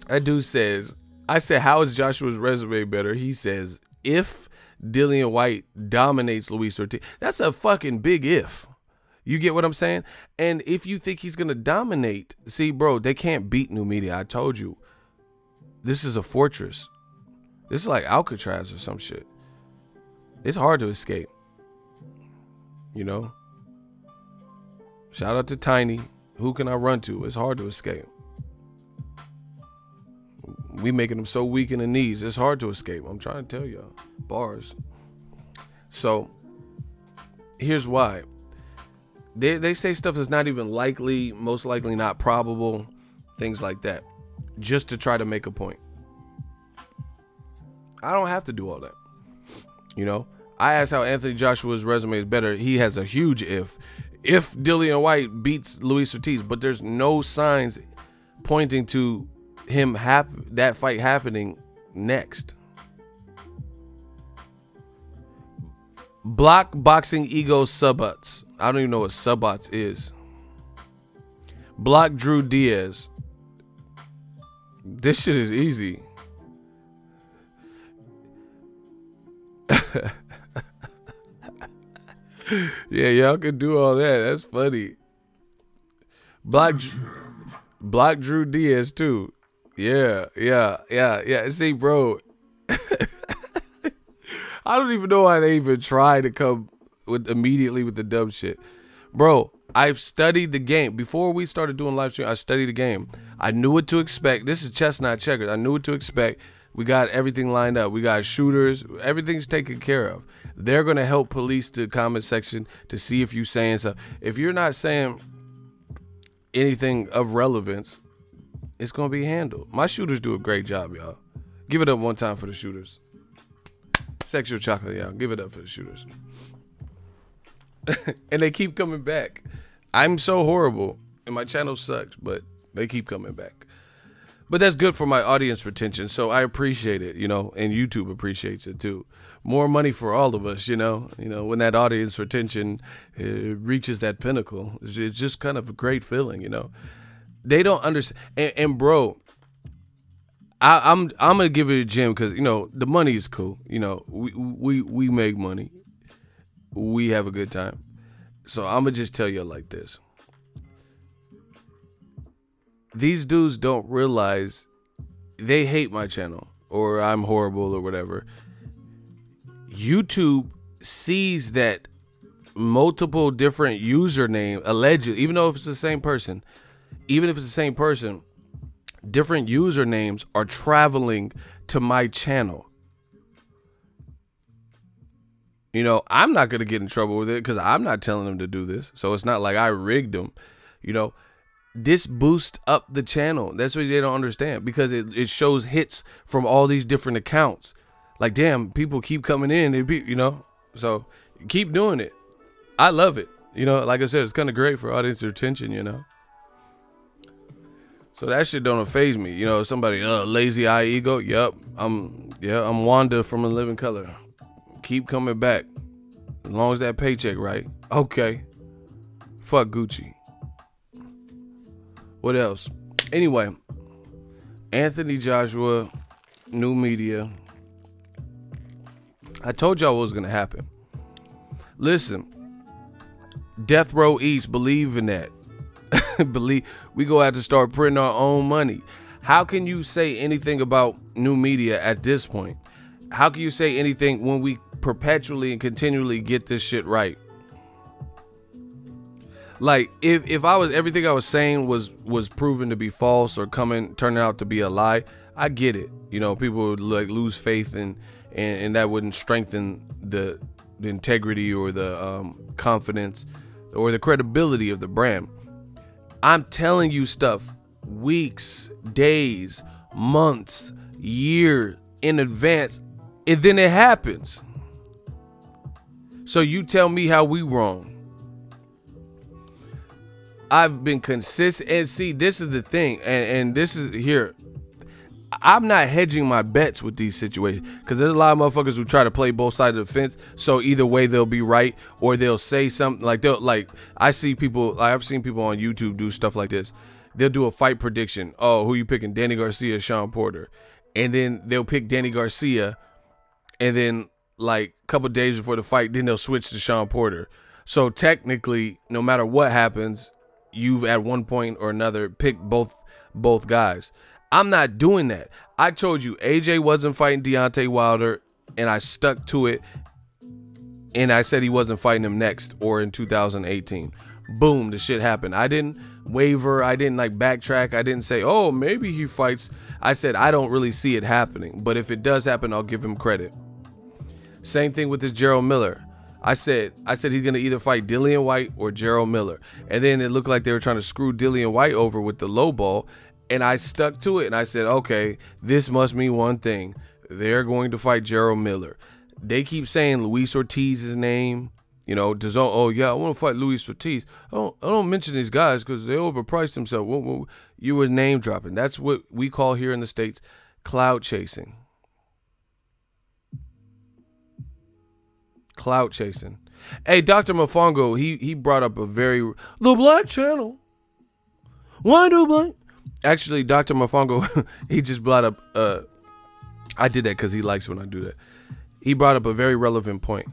That dude says, I said, how is Joshua's resume better? He says, if Dillian White dominates Luis Ortiz. That's a fucking big if. You get what I'm saying? And if you think he's going to dominate, see, bro, they can't beat new media. I told you. This is a fortress. This is like Alcatraz or some shit. It's hard to escape. You know? Shout out to Tiny. Who can I run to? It's hard to escape. We making them so weak in the knees. It's hard to escape. I'm trying to tell y'all. Bars. So, here's why. They say stuff that's not even likely, most likely not probable, things like that, just to try to make a point. I don't have to do all that. You know, I asked how Anthony Joshua's resume is better. He has a huge if. If Dillian White beats Luis Ortiz, but there's no signs pointing to him that fight happening next. Block Boxingego Subots. I don't even know what Subots is. Block Drew Diaz. This shit is easy. Yeah, y'all can do all that. That's funny. Block Drew Diaz too. Yeah. See, bro. I don't even know why they even try to come immediately with the dumb shit. Bro, I've studied the game. Before we started doing live stream, I studied the game. I knew what to expect. This is chess, not checkers. I knew what to expect. We got everything lined up. We got shooters. Everything's taken care of. They're going to help police the comment section to see if you're saying stuff. If you're not saying anything of relevance, it's going to be handled. My shooters do a great job, y'all. Give it up one time for the shooters. Sexual chocolate, y'all. Give it up for the shooters. And they keep coming back. I'm so horrible, and my channel sucks, but they keep coming back. But that's good for my audience retention, so I appreciate it, you know, and YouTube appreciates it too. More money for all of us, you know, when that audience retention reaches that pinnacle, it's just kind of a great feeling, you know. They don't understand, and bro, I'm gonna give it a gem because, you know, the money is cool, you know, we make money, we have a good time, so I'm gonna just tell you like this. These dudes don't realize they hate my channel or I'm horrible or whatever. YouTube sees that multiple different username, allegedly, even if it's the same person, different usernames are traveling to my channel. You know, I'm not going to get in trouble with it because I'm not telling them to do this. So it's not like I rigged them, you know. This boosts up the channel. That's what they don't understand, because it shows hits from all these different accounts. Like, damn, people keep coming in, you know. So keep doing it. I love it. You know, like I said, it's kind of great for audience retention, you know. So that shit don't faze me. You know, somebody, lazy eye ego. Yep. I'm Wanda from A Living Color. Keep coming back. As long as that paycheck right. Okay. Fuck Gucci. What else? Anyway, Anthony Joshua, new media. I told y'all what was going to happen. Listen, Death Row East, believe in that. Believe we go have to start printing our own money. How can you say anything about new media at this point? How can you say anything when we perpetually and continually get this shit right? Like, if I was, everything I was saying was proven to be false or turning out to be a lie, I get it. You know, people would like lose faith and that wouldn't strengthen the integrity or the confidence or the credibility of the brand. I'm telling you stuff weeks, days, months, years in advance, and then it happens. So you tell me how we wrong. I've been consistent, and see, this is the thing, and this is here. I'm not hedging my bets with these situations, because there's a lot of motherfuckers who try to play both sides of the fence. So either way, they'll be right, or they'll say something I've seen people on YouTube do stuff like this. They'll do a fight prediction. Oh, who you picking? Danny Garcia, Sean Porter, and then they'll pick Danny Garcia, and then like a couple days before the fight, then they'll switch to Sean Porter. So technically, no matter what happens, you've at one point or another picked both guys. I'm not doing that. I told you AJ wasn't fighting Deontay Wilder, and I stuck to it. And I said he wasn't fighting him next or in 2018. Boom, the shit happened. I didn't waver. I didn't like backtrack. I didn't say, oh, maybe he fights. I said, I don't really see it happening. But if it does happen, I'll give him credit. Same thing with this Jarrell Miller. I said he's going to either fight Dillian White or Jarrell Miller. And then it looked like they were trying to screw Dillian White over with the low ball. And I stuck to it. And I said, okay, this must mean one thing. They're going to fight Jarrell Miller. They keep saying Luis Ortiz's name. You know, DAZN, oh, yeah, I want to fight Luis Ortiz. I don't mention these guys because they overpriced themselves. You were name dropping. That's what we call here in the States clout chasing. Clout chasing. Hey, Dr. Mofongo, he brought up the Black Channel. Why do Black? Actually, Dr. Mofongo, he just brought up, I did that because he likes when I do that. He brought up a very relevant point.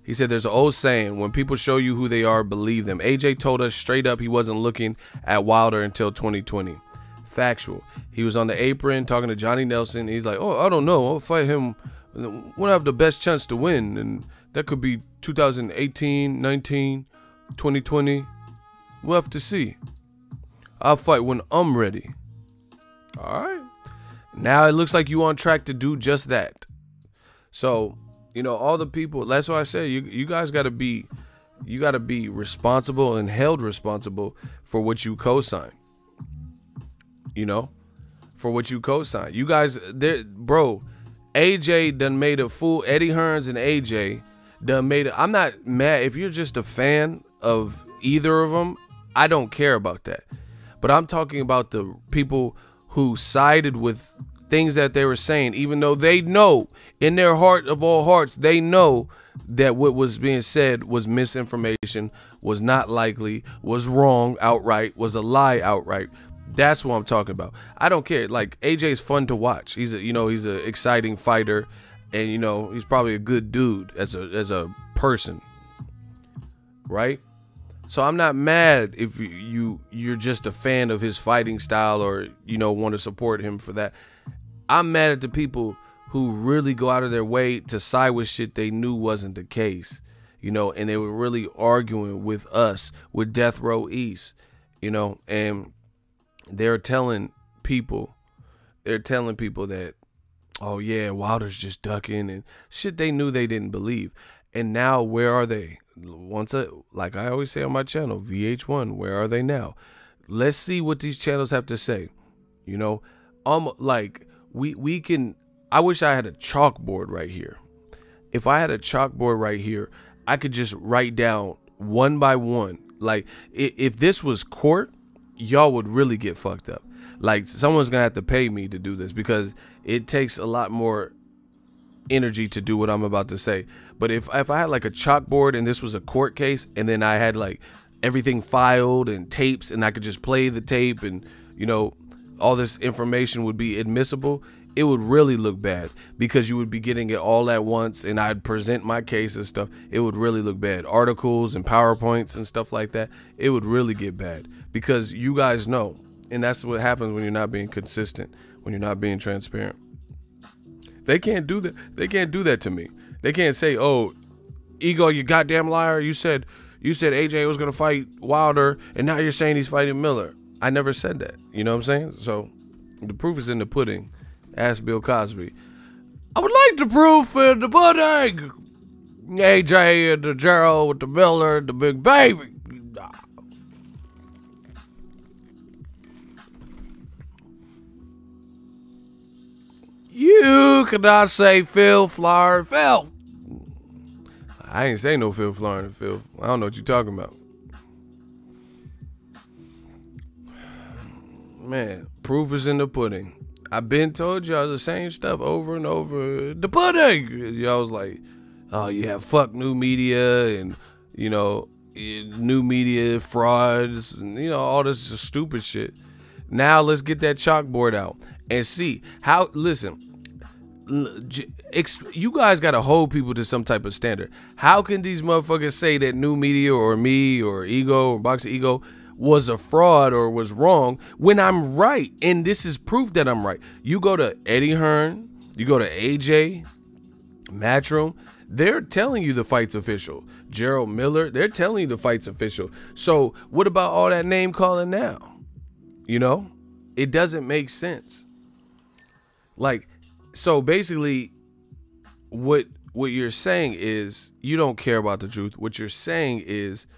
He said there's an old saying, when people show you who they are, believe them. AJ told us straight up he wasn't looking at Wilder until 2020. Factual. He was on the apron talking to Johnny Nelson. He's like, oh, I don't know. I'll fight him when I have the best chance to win. And that could be 2018, 19, 2020. We'll have to see. I'll fight when I'm ready. All right. Now it looks like you on track to do just that. So, you know, all the people, that's why I say you guys got to be responsible and held responsible for what you co-sign. You know, for what you co-sign. You guys, bro, AJ done made a fool. Eddie Hearns and AJ done made it. I'm not mad. If you're just a fan of either of them, I don't care about that. But I'm talking about the people who sided with things that they were saying, even though they know in their heart of all hearts, they know that what was being said was misinformation, was not likely, was wrong outright, was a lie outright. That's what I'm talking about. I don't care. Like, AJ is fun to watch. He's an exciting fighter, and he's probably a good dude as a person, right? So I'm not mad if you're just a fan of his fighting style or want to support him for that. I'm mad at the people who really go out of their way to side with shit they knew wasn't the case, and they were really arguing with us, with Death Row East, and they're telling people that, oh yeah, Wilder's just ducking and shit they knew they didn't believe. And now where are they? Like I always say on my channel, VH1, where are they now? Let's see what these channels have to say. We can. I wish I had a chalkboard right here. If I had a chalkboard right here, I could just write down one by one. Like, if this was court, y'all would really get fucked up. Like, someone's gonna have to pay me to do this because it takes a lot more energy to do what I'm about to say. But if I had like a chalkboard and this was a court case, and then I had like everything filed and tapes, and I could just play the tape, and all this information would be admissible, it would really look bad because you would be getting it all at once, and I'd present my case and stuff. It would really look bad. Articles and PowerPoints and stuff like that, it would really get bad because you guys know, and that's what happens when you're not being consistent, when you're not being transparent. They can't do that. They can't do that to me. They can't say, oh, Ego, you goddamn liar. You said AJ was going to fight Wilder, and now you're saying he's fighting Miller. I never said that. You know what I'm saying? So the proof is in the pudding. Ask Bill Cosby. I would like the proof in the pudding. AJ and the Jarrell with the Miller and the big baby. You cannot say Phil, Florida, Phil. I ain't say no Phil, Florida, Phil. I don't know what you're talking about. Man, proof is in the pudding. I've been told y'all the same stuff over and over. The pudding. Y'all was like, oh yeah, fuck new media and new media frauds and all this stupid shit. Now let's get that chalkboard out and see how. Listen, You guys got to hold people to some type of standard. How can these motherfuckers say that New Media or me or Ego or Boxingego was a fraud or was wrong when I'm right? And this is proof that I'm right. You go to Eddie Hearn, you go to AJ, Matchroom, they're telling you the fight's official. Jarrell Miller, they're telling you the fight's official. So what about all that name calling now? You know, it doesn't make sense. Like, so basically, what you're saying is you don't care about the truth. What you're saying is,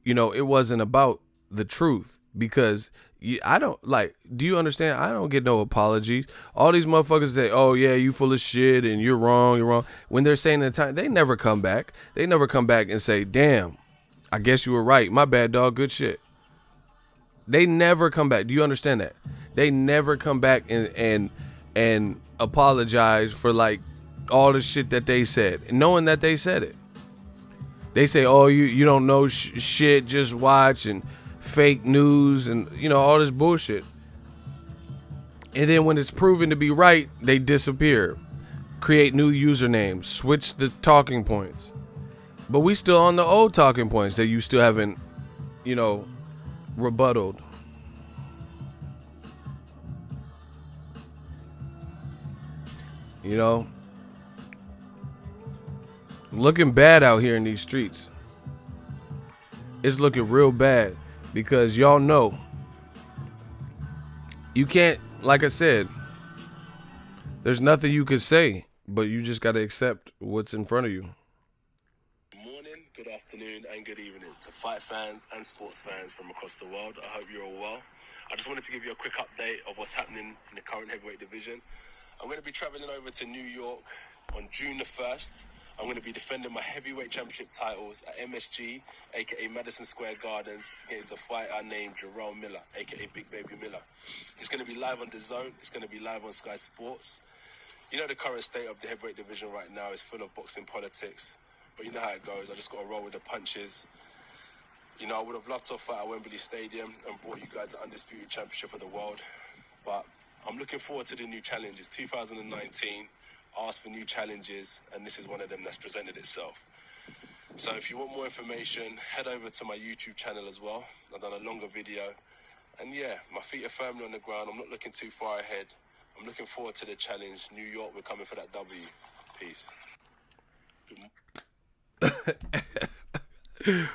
you know, it wasn't about the truth because I don't like. Do you understand? I don't get no apologies. All these motherfuckers say, "Oh yeah, you full of shit and you're wrong, you're wrong." When they're saying the time, they never come back. They never come back and say, "Damn, I guess you were right. My bad, dog. Good shit." They never come back. Do you understand that? They never come back and apologize for like all the shit that they said, knowing that they said it. They say, "Oh, you don't know shit. Just watch," and fake news and, you know, all this bullshit. And then when it's proven to be right, they disappear, create new usernames, switch the talking points. But we still on the old talking points that you still haven't, you know, rebutted. You know, looking bad out here in these streets. It's looking real bad. Because y'all know, you can't, like I said, there's nothing you could say, but you just got to accept what's in front of you.
Good morning, good afternoon, and good evening to fight fans and sports fans from across the world. I hope you're all well. I just wanted to give you a quick update of what's happening in the current heavyweight division. I'm going to be traveling over to New York on June the 1st. I'm going to be defending my heavyweight championship titles at MSG, aka Madison Square Gardens, against a fighter named Jarrell Miller, aka Big Baby Miller. It's going to be live on DAZN. It's going to be live on Sky Sports. You know the current state of the heavyweight division right now is full of boxing politics, but you know how it goes. I just got to roll with the punches. You know, I would have loved to fight at Wembley Stadium and brought you guys the undisputed championship of the world, but I'm looking forward to the new challenges. 2019. Ask for new challenges, and this is one of them that's presented itself. So if you want more information, head over to my YouTube channel as well. I've done a longer video, and yeah, my feet are firmly on the ground. I'm not looking too far ahead. I'm looking forward to the challenge. New York, we're coming for that W. Peace.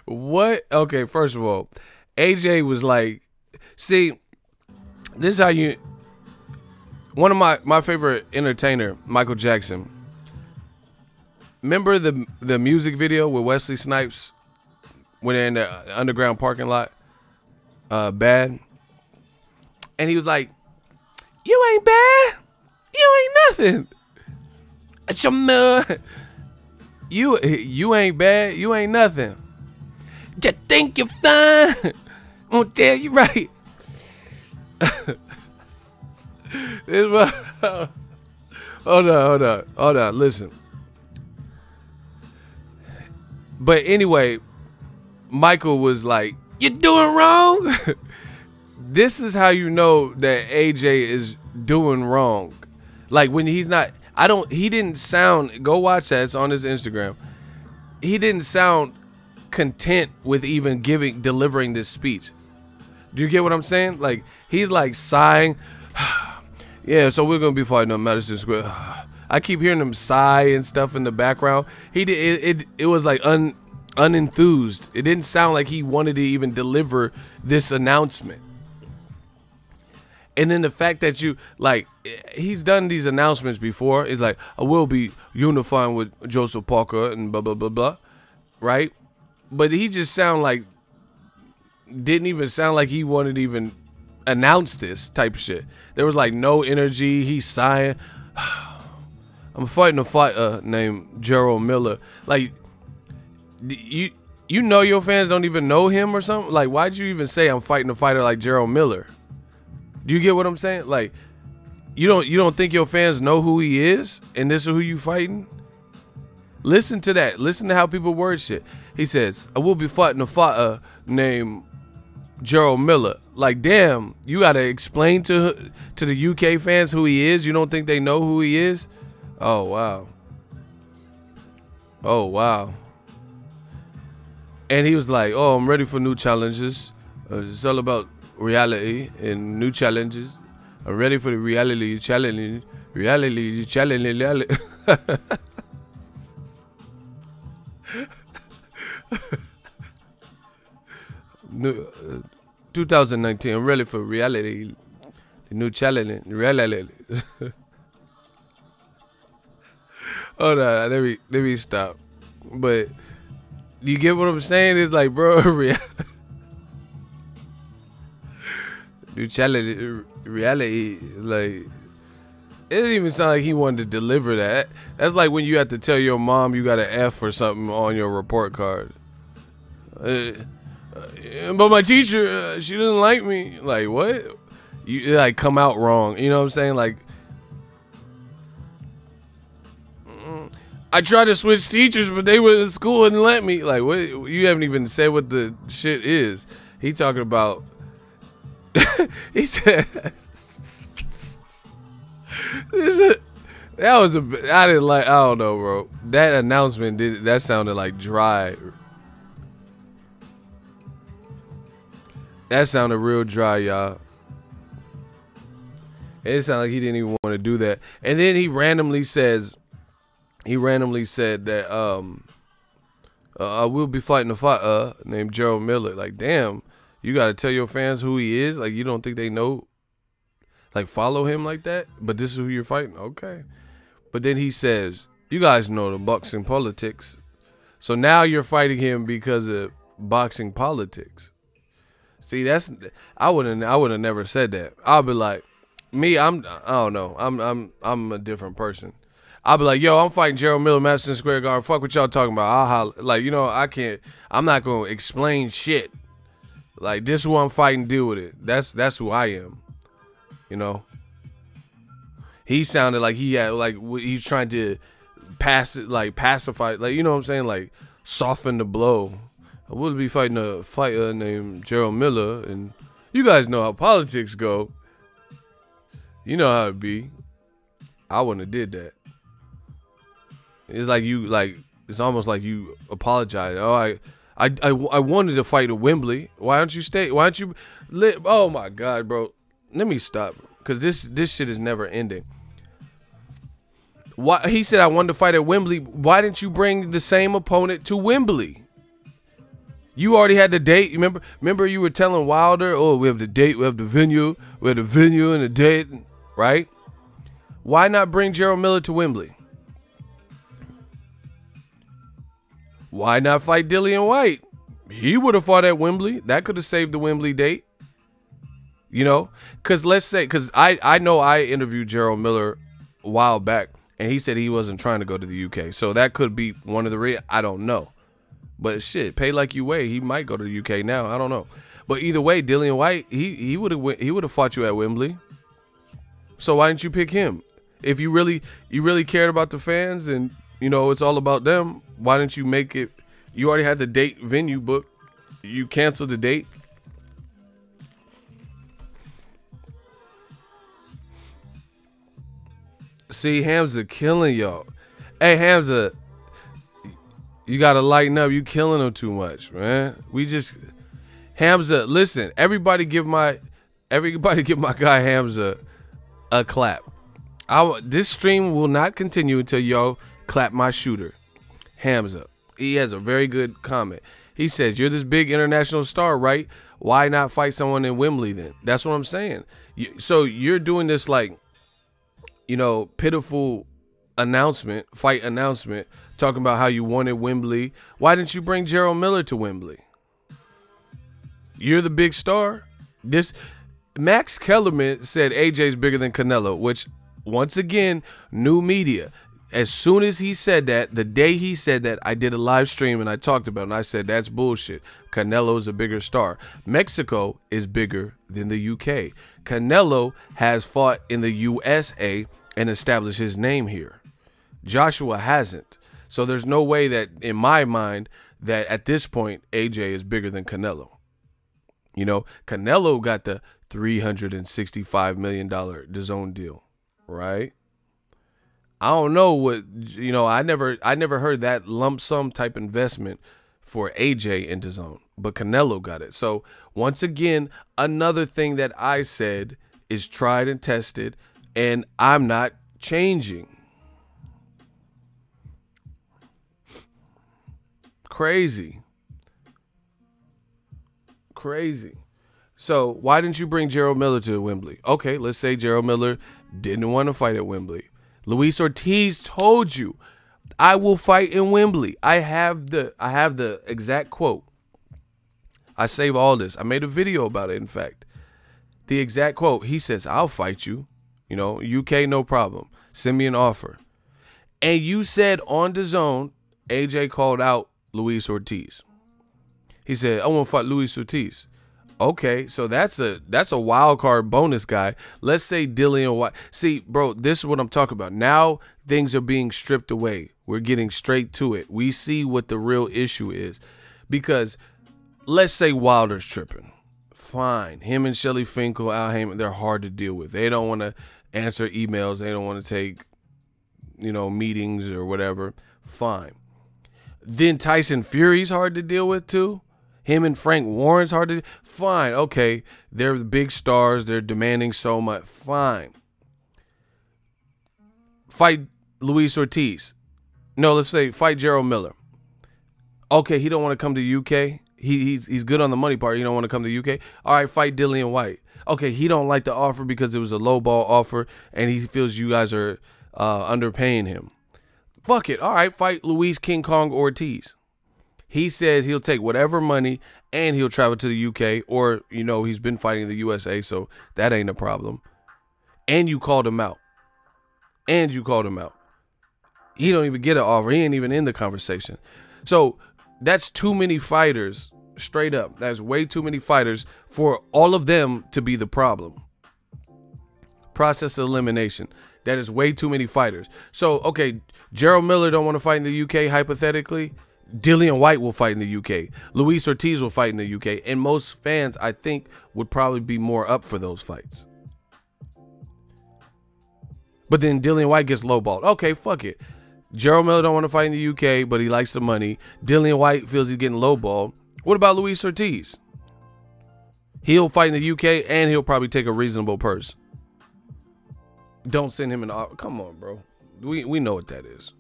What? Okay, first of all, AJ was like, see, this is how you... One of my favorite entertainer, Michael Jackson. Remember the music video with Wesley Snipes when they're in the underground parking lot? Bad. And he was like, "You ain't bad. You ain't nothing. You ain't bad. You ain't nothing. Just think you're fine. I'm gonna tell you right." Hold on. Listen. But anyway, Michael was like, "You're doing wrong." This is how you know that AJ is doing wrong. Like when he's not, he didn't sound, go watch that, it's on his Instagram. He didn't sound content with even delivering this speech. Do you get what I'm saying? Like he's like sighing. Yeah, so we're gonna be fighting on Madison Square. I keep hearing him sigh and stuff in the background. He did it was like unenthused. It didn't sound like he wanted to even deliver this announcement. And then the fact that you like, he's done these announcements before. It's like, I will be unifying with Joseph Parker and blah blah blah blah, right? But he just didn't even sound like he wanted to even announce this type of shit. There was like no energy. He's sighing. I'm fighting a fighter named Jarrell Miller. Like you know your fans don't even know him or something. Like why'd you even say I'm fighting a fighter like Jarrell Miller? Do you get what I'm saying? Like you don't think your fans know who he is and this is who you fighting? Listen to that. Listen to how people word shit. He says, "I will be fighting a fighter named Jarrell Miller." Like, damn, you gotta explain to the UK fans who he is. You don't think they know who he is? Oh wow. Oh wow. And he was like, "Oh, I'm ready for new challenges. It's all about reality and new challenges. I'm ready for the reality challenge. Reality challenge." New, 2019. I'm ready for reality. The new challenge. Reality. Hold on. Let me stop. But you get what I'm saying? It's like, bro, new challenge, reality, like, it didn't even sound like he wanted to deliver that. That's like when you have to tell your mom you got an F or something on your report card. But my teacher, she doesn't like me. Like, what? You like come out wrong. You know what I'm saying? Like, I tried to switch teachers, but they were in school and let me. Like, what? You haven't even said what the shit is. He talking about. He said. That was I didn't like. I don't know, bro. That announcement that sounded like dry. That sounded real dry, y'all. It sounded like he didn't even want to do that. And then he randomly said that I will be fighting a fight named Jarrell Miller. Like, damn, you gotta tell your fans who he is. Like, you don't think they know? Like, follow him like that? But this is who you're fighting? Okay. But then he says, you guys know the boxing politics. So now you're fighting him because of boxing politics. See, I wouldn't have never said that. I'll be like, I don't know. I'm a different person. I'll be like, yo, I'm fighting Jarrell Miller, Madison Square Garden. Fuck what y'all talking about. I'll holler. Like, you know, I'm not gonna explain shit. Like, this is who I'm fighting, deal with it. That's who I am. You know? He sounded like he had, like, he's trying to pacify, like, you know what I'm saying? Like, soften the blow. I would be fighting a fighter named Jarrell Miller, and you guys know how politics go. You know how it be. I wouldn't have did that. It's like it's almost like you apologize. Oh, I wanted to fight at Wembley. Why don't you stay? Why don't you oh my God, bro. Let me stop, because this shit is never ending. Why he said I wanted to fight at Wembley. Why didn't you bring the same opponent to Wembley? You already had the date. Remember you were telling Wilder, oh, we have the date, we have the venue and the date, right? Why not bring Jarrell Miller to Wembley? Why not fight Dillian White? He would have fought at Wembley. That could have saved the Wembley date. You know? Because I know I interviewed Jarrell Miller a while back, and he said he wasn't trying to go to the UK. So that could be one of the I don't know. But shit, pay like you weigh. He might go to the UK now. I don't know. But either way, Dillian White, he would have fought you at Wembley. So why didn't you pick him? If you really cared about the fans and you know it's all about them, why didn't you make it? You already had the date venue booked. You canceled the date. See, Hamza killing y'all. Hey, Hamza, you gotta lighten up. You killing him too much, man. Hamza, listen. Everybody give my guy Hamza a clap. This stream will not continue until y'all clap my shooter, Hamza. He has a very good comment. He says, "You're this big international star, right? Why not fight someone in Wembley then?" That's what I'm saying. So you're doing this like, you know, pitiful fight announcement, talking about how you wanted Wembley. Why didn't you bring Jarrell Miller to Wembley? You're the big star. Max Kellerman said AJ's bigger than Canelo, which, once again, new media. As soon as he said that, the day he said that, I did a live stream and I talked about it, and I said, that's bullshit. Canelo's a bigger star. Mexico is bigger than the UK. Canelo has fought in the USA and established his name here. Joshua hasn't. So there's no way that, in my mind, that at this point, AJ is bigger than Canelo. You know, Canelo got the $365 million DAZN deal, right? I don't know what, I never heard that lump sum type investment for AJ into zone, but Canelo got it. So once again, another thing that I said is tried and tested, and I'm not changing. Crazy. So why didn't you bring Jarrell Miller to Wembley? Okay, let's say Jarrell Miller didn't want to fight at Wembley. Luis Ortiz told you, I will fight in Wembley. I have the exact quote. I save all this. I made a video about it, in fact. The exact quote. He says, I'll fight you. UK, no problem. Send me an offer. And you said on the zone, AJ called out Luis Ortiz. He said, I want to fight Luis Ortiz. Okay, so that's a wild card bonus guy. Let's say Dillian White. See, bro, this is what I'm talking about. Now things are being stripped away. We're getting straight to it. We see what the real issue is. Because let's say Wilder's tripping. Fine. Him and Shelly Finkel, Al Heyman, they're hard to deal with. They don't want to answer emails. They don't want to take, meetings or whatever. Fine. Then Tyson Fury's hard to deal with too. Him and Frank Warren's hard to... Fine, okay. They're the big stars. They're demanding so much. Fine. Fight Luis Ortiz. No, let's say fight Jarrell Miller. Okay, he don't want to come to UK. He's good on the money part. He don't want to come to UK. All right, fight Dillian White. Okay, he don't like the offer because it was a low ball offer, and he feels you guys are underpaying him. Fuck it. All right, fight Luis King Kong Ortiz. He says he'll take whatever money and he'll travel to the UK, or, he's been fighting in the USA, so that ain't a problem. And you called him out. He don't even get an offer. He ain't even in the conversation. So that's too many fighters, straight up. That's way too many fighters for all of them to be the problem. Process of elimination. That is way too many fighters. So, okay, Jarrell Miller don't want to fight in the UK, hypothetically. Dillian White will fight in the UK. Luis Ortiz will fight in the UK. And most fans, I think, would probably be more up for those fights. But then Dillian White gets lowballed. Okay, fuck it. Jarrell Miller don't want to fight in the UK, but he likes the money. Dillian White feels he's getting lowballed. What about Luis Ortiz? He'll fight in the UK, and he'll probably take a reasonable purse. Don't send him an offer. Come on, bro. We know what that is.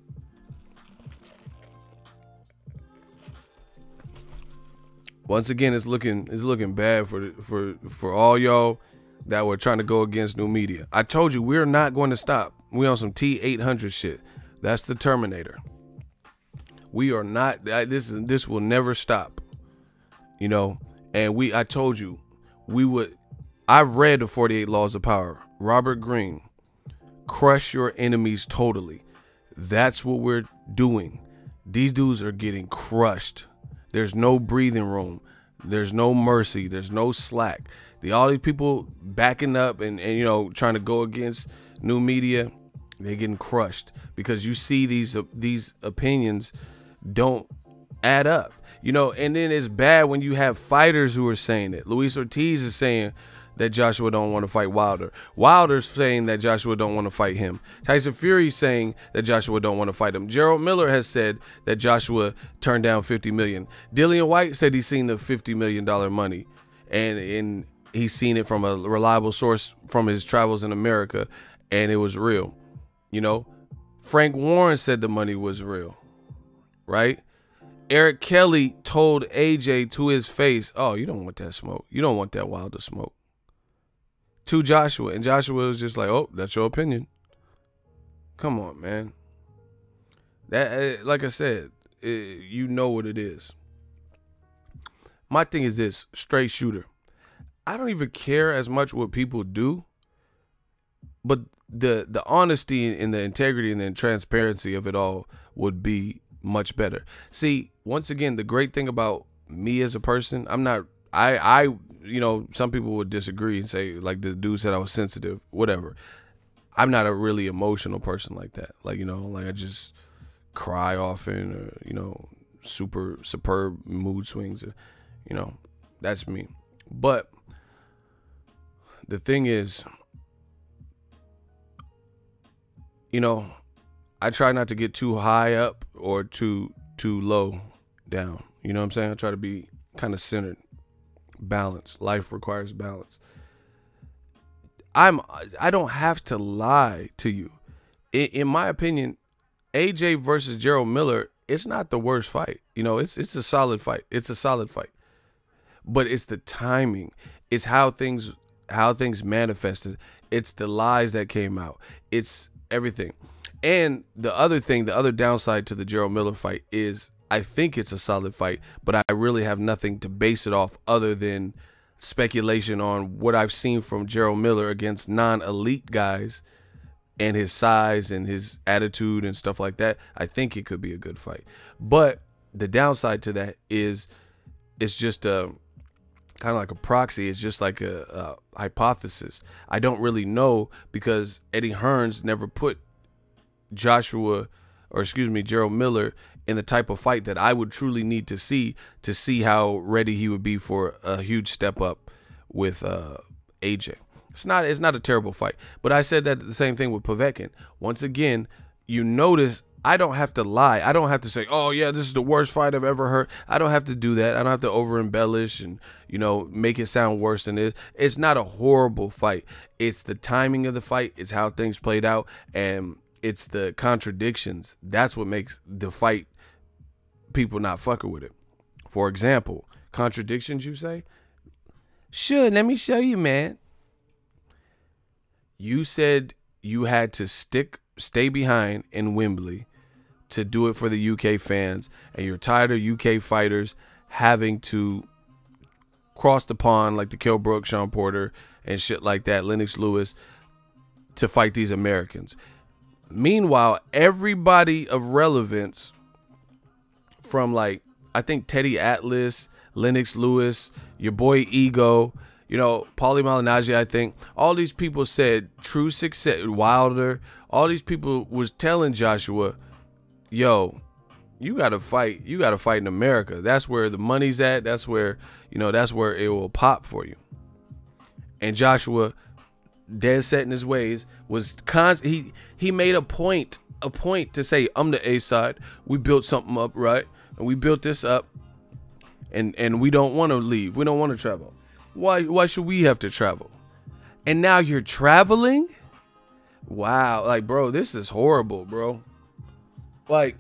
Once again, it's looking bad for all y'all that were trying to go against new media. I told you we're not going to stop. We on some T-800 shit. That's the Terminator. We are not. This will never stop. And I told you we would. I've read the 48 Laws of Power. Robert Greene. Crush your enemies totally. That's what we're doing. These dudes are getting crushed. There's no breathing room. There's no mercy. There's no slack. All these people backing up and trying to go against new media, they're getting crushed because you see these opinions don't add up. And then it's bad when you have fighters who are saying it. Luis Ortiz is saying that Joshua don't want to fight Wilder. Wilder's saying that Joshua don't want to fight him. Tyson Fury's saying that Joshua don't want to fight him. Jarrell Miller has said that Joshua turned down $50 million. Dillian White said he's seen the $50 million money, and he's seen it from a reliable source from his travels in America, and it was real. Frank Warren said the money was real, right? Eric Kelly told AJ to his face, oh, you don't want that smoke. You don't want that Wilder smoke. To Joshua, and Joshua was just like, oh, that's your opinion. Come on, man. That, like I said, you know what it is. My thing is this, straight shooter. I don't even care as much what people do, but the honesty and the integrity and the transparency of it all would be much better. See, once again, the great thing about me as a person, some people would disagree and say, like the dude said I was sensitive, whatever. I'm not a really emotional person like that. Like I just cry often, or, super superb mood swings, that's me. But the thing is, I try not to get too high up or too low down. You know what I'm saying? I try to be kind of centered, balanced. Life requires balance. I don't have to lie to you. In my opinion, AJ versus Jarrell Miller, it's not the worst fight. You know, it's a solid fight. It's a solid fight. But it's the timing. It's how things manifested. It's the lies that came out. It's everything. And the other downside to the Jarrell Miller fight is I think it's a solid fight, but I really have nothing to base it off other than speculation on what I've seen from Jarrell Miller against non-elite guys and his size and his attitude and stuff like that. I think it could be a good fight. But the downside to that is it's just a kind of like a proxy. It's just like a hypothesis. I don't really know because Eddie Hearns never put Jarrell Miller in the type of fight that I would truly need to see how ready he would be for a huge step up with AJ. It's not a terrible fight, but I said that the same thing with Povetkin. Once again, you notice I don't have to lie. I don't have to say, oh yeah, this is the worst fight I've ever heard. I don't have to do that. I don't have to over embellish and, you know, make it sound worse than it is. It's not a horrible fight. It's the timing of the fight. It's how things played out, and it's the contradictions. That's what makes the fight people not fucking with it. For example, contradictions, you say? Sure, let me show you, man. You said you had to stay behind in Wembley to do it for the UK fans, and you're tired of UK fighters having to cross the pond like the Kell Brook, Sean Porter, and shit like that, Lennox Lewis, to fight these Americans. Meanwhile, everybody of relevance from, like, I think Teddy Atlas, Lennox Lewis, your boy Ego, you know, Paulie Malignaggi, I think, all these people said true success, Wilder, all these people was telling Joshua, yo, you got to fight in America. That's where the money's at. That's where, you know, that's where it will pop for you. And Joshua, dead set in his ways, was he made a point to say, I'm the A side. We built something up, right? And we built this up, and we don't want to leave. We don't want to travel. Why should we have to travel? And now you're traveling? Wow. Like, bro, this is horrible, bro. Like,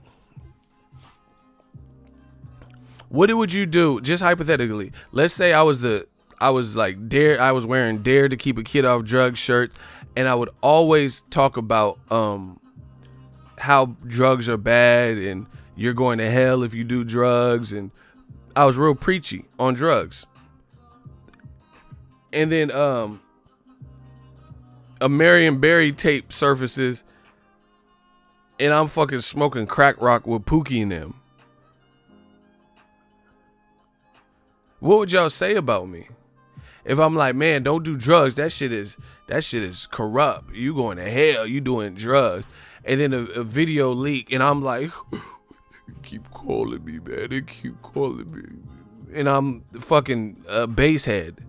what would you do? Just hypothetically, let's say I was wearing Dare to Keep a Kid Off Drugs shirts, and I would always talk about how drugs are bad and you're going to hell if you do drugs, and I was real preachy on drugs. And then a Marion Barry tape surfaces, and I'm fucking smoking crack rock with Pookie and them. What would y'all say about me? If I'm like, man, don't do drugs, that shit is corrupt. You going to hell, you doing drugs. And then a video leak, and I'm like, keep calling me, man. They keep calling me. And I'm fucking bass head.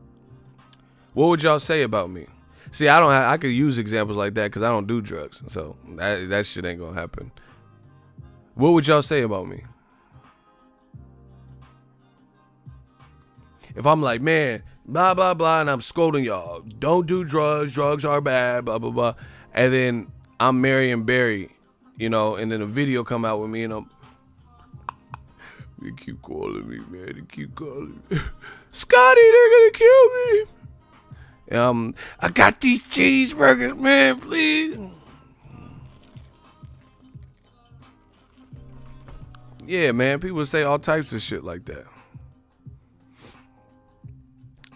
What would y'all say about me? See, I could use examples like that because I don't do drugs. So that shit ain't gonna happen. What would y'all say about me? If I'm like, man, blah, blah, blah, and I'm scolding y'all, don't do drugs, drugs are bad, blah, blah, blah. And then I'm Marion Barry, you know, and then a video come out with me and they keep calling me, man. They keep calling me. Scotty, they're gonna kill me. I got these cheeseburgers, man, please. Yeah, man, people say all types of shit like that.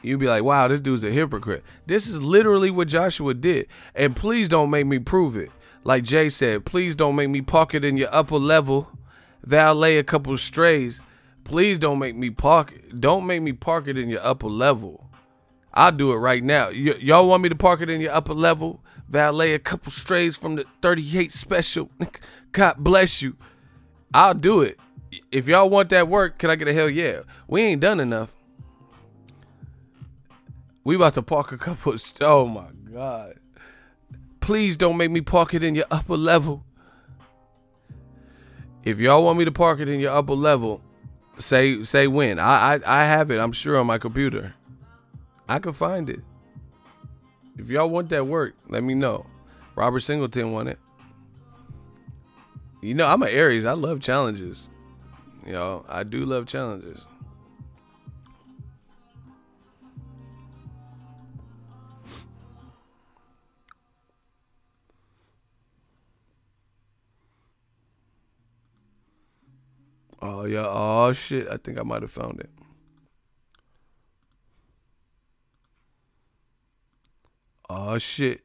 You'd be like, wow, this dude's a hypocrite. This is literally what Joshua did. And please don't make me prove it. Like Jay said, please don't make me park it in your upper level, valet a couple strays. Please don't make me park it. Don't make me park it in your upper level. I'll do it right now. Y'all want me to park it in your upper level, valet a couple strays from the 38 special? God bless you. I'll do it. If y'all want that work, can I get a hell yeah? We ain't done enough. We about to park a couple. Oh my God. Please don't make me park it in your upper level. If y'all want me to park it in your upper level, say when. I have it, I'm sure, on my computer. I can find it. If y'all want that work, let me know. Robert Singleton won it. You know, I'm an Aries. I love challenges. You know, I do love challenges. Oh, yeah. Oh, shit. I think I might have found it. Oh, shit.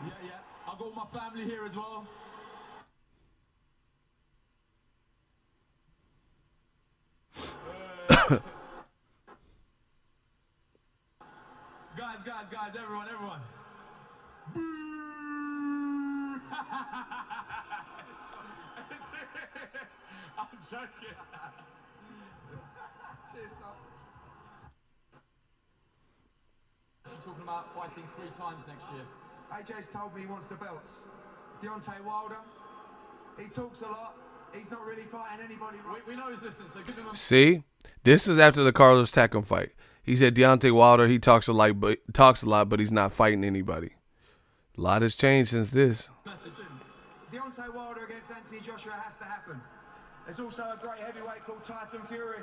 Yeah. I've got my family here as well. Guys, everyone. I'm joking. Cheers, son. She's talking about fighting 3 times next year.
AJ's told me he wants the belts. Deontay Wilder, he talks a lot. He's not really fighting anybody right.
We know he's listening, so give him a...
See? This is after the Carlos Takam fight. He said Deontay Wilder, he talks a lot, but he's not fighting anybody. A lot has changed since this.
Deontay Wilder against Anthony Joshua has to happen. There's also a great heavyweight called Tyson Fury.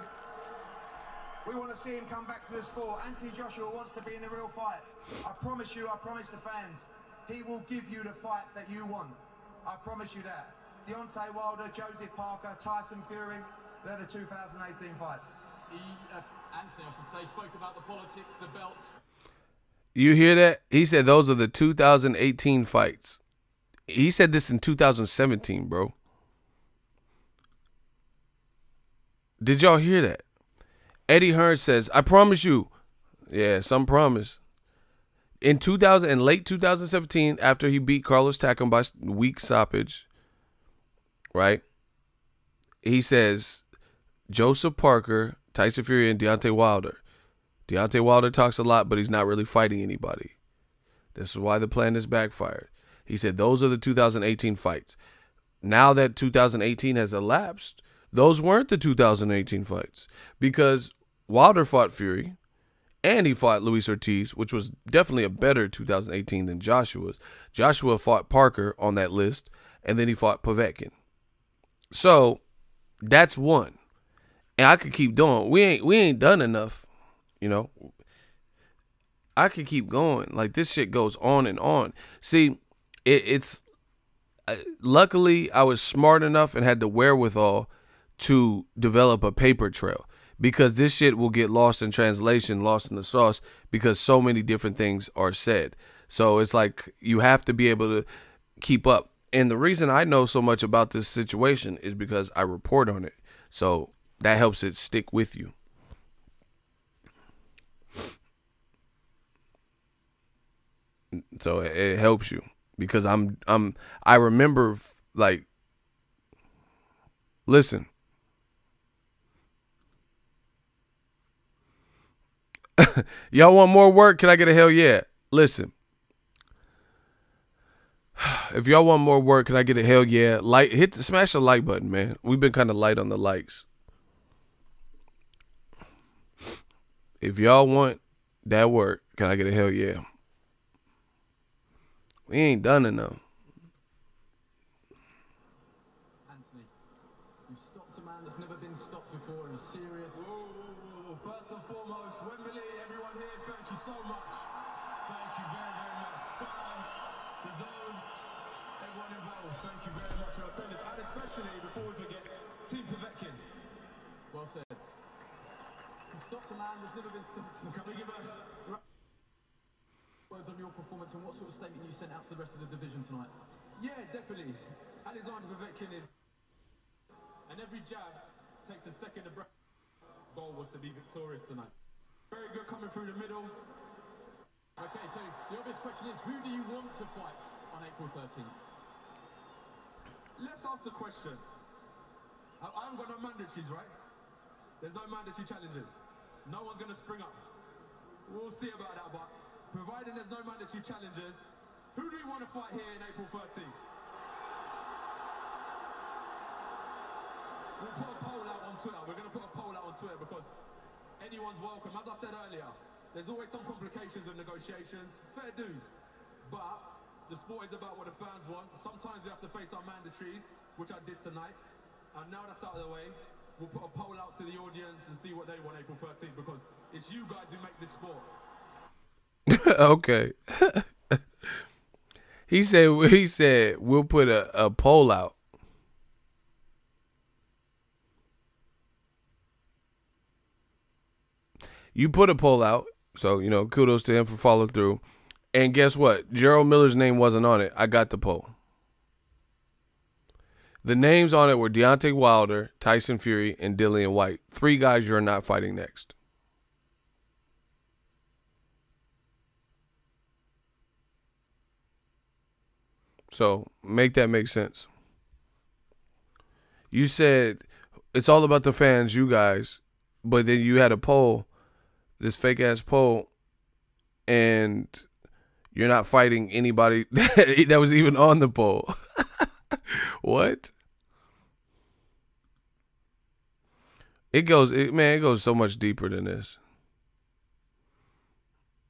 We want to see him come back to the sport. Anthony Joshua wants to be in the real fights. I promise the fans, he will give you the fights that you want. I promise you that. Deontay Wilder, Joseph Parker, Tyson Fury, they're the 2018 fights.
Anthony, I should say, spoke about the politics, the belts.
You hear that? He said those are the 2018 fights. He said this in 2017, bro. Did y'all hear that? Eddie Hearn says, I promise you. Yeah, some promise. In late 2017, after he beat Carlos Takam by weak stoppage, right? He says, Joseph Parker, Tyson Fury, and Deontay Wilder. Deontay Wilder talks a lot, but he's not really fighting anybody. This is why the plan is backfired. He said those are the 2018 fights. Now that 2018 has elapsed, those weren't the 2018 fights because Wilder fought Fury and he fought Luis Ortiz, which was definitely a better 2018 than Joshua's. Joshua fought Parker on that list, and then he fought Povetkin. So that's one. And I could keep doing. We ain't done enough, you know. I could keep going. Like, this shit goes on and on. See, it's luckily I was smart enough and had the wherewithal to develop a paper trail, because this shit will get lost in translation, lost in the sauce, because so many different things are said. So it's like you have to be able to keep up. And the reason I know so much about this situation is because I report on it. So that helps it stick with you. So it helps you because I remember, like, listen. Y'all want more work? Can I get a hell yeah? Listen. If y'all want more work, can I get a hell yeah? Smash the like button, man. We've been kind of light on the likes. If y'all want that work, can I get a hell yeah? We ain't done enough.
Anthony, you stopped a man that's never been stopped before in a serious... Whoa. First and foremost, Wembley, everyone here, thank you so much. Thank you very, very much. Sky, the zone, everyone involved, thank you very much for your attendance. And especially, before we forget, Team Povetkin. Well said. You stopped a man that's never been stopped. Can we give a... words on your performance and what sort of statement you sent out to the rest of the division tonight? Yeah, definitely. Alexander Povetkin is... And every jab takes a second of breath. Goal was to be victorious tonight. Very good coming through the middle. Okay, so the obvious question is, who do you want to fight on April 13th? Let's ask the question. I haven't got no mandatories, right? There's no mandatory challenges. No one's going to spring up.
We'll see about that, but providing there's no mandatory challenges, who do you want to fight here in April 13th? We'll put a poll out on Twitter. We're going to put a poll out on Twitter because anyone's welcome. As I said earlier, there's always some complications with negotiations. Fair dues. But the sport is about what the fans want. Sometimes we have to face our mandatories, which I did tonight. And now that's out of the way, we'll put a poll out to the audience and see what they want April 13th because it's you guys who make this sport.
Okay. He said we'll put a poll out. You put a poll out, so, you know, kudos to him for follow through. And guess what? Jarrell Miller's name wasn't on it. I got the poll. The names on it were Deontay Wilder, Tyson Fury, and Dillian White. 3 guys you're not fighting next. So, make that make sense. You said it's all about the fans, you guys, but then you had a poll, this fake-ass poll, and you're not fighting anybody that was even on the poll. What? It goes so much deeper than this.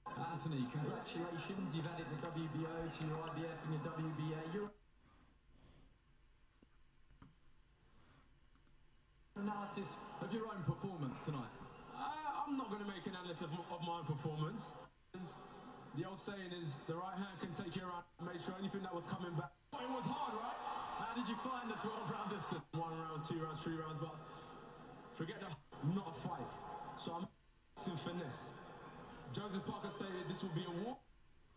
Anthony, congratulations. You've added the WBO to your IBF and your WBA. Analysis of your own performance tonight. I'm not going to make an analysis of my own performance. The old saying is, the right hand can take you around and make sure anything that was coming back. It was hard, right? How did you find the 12-round distance? 1 round, 2 rounds, 3 rounds, but forget that, not a fight. So I'm in finesse. Joseph Parker stated this will be a war.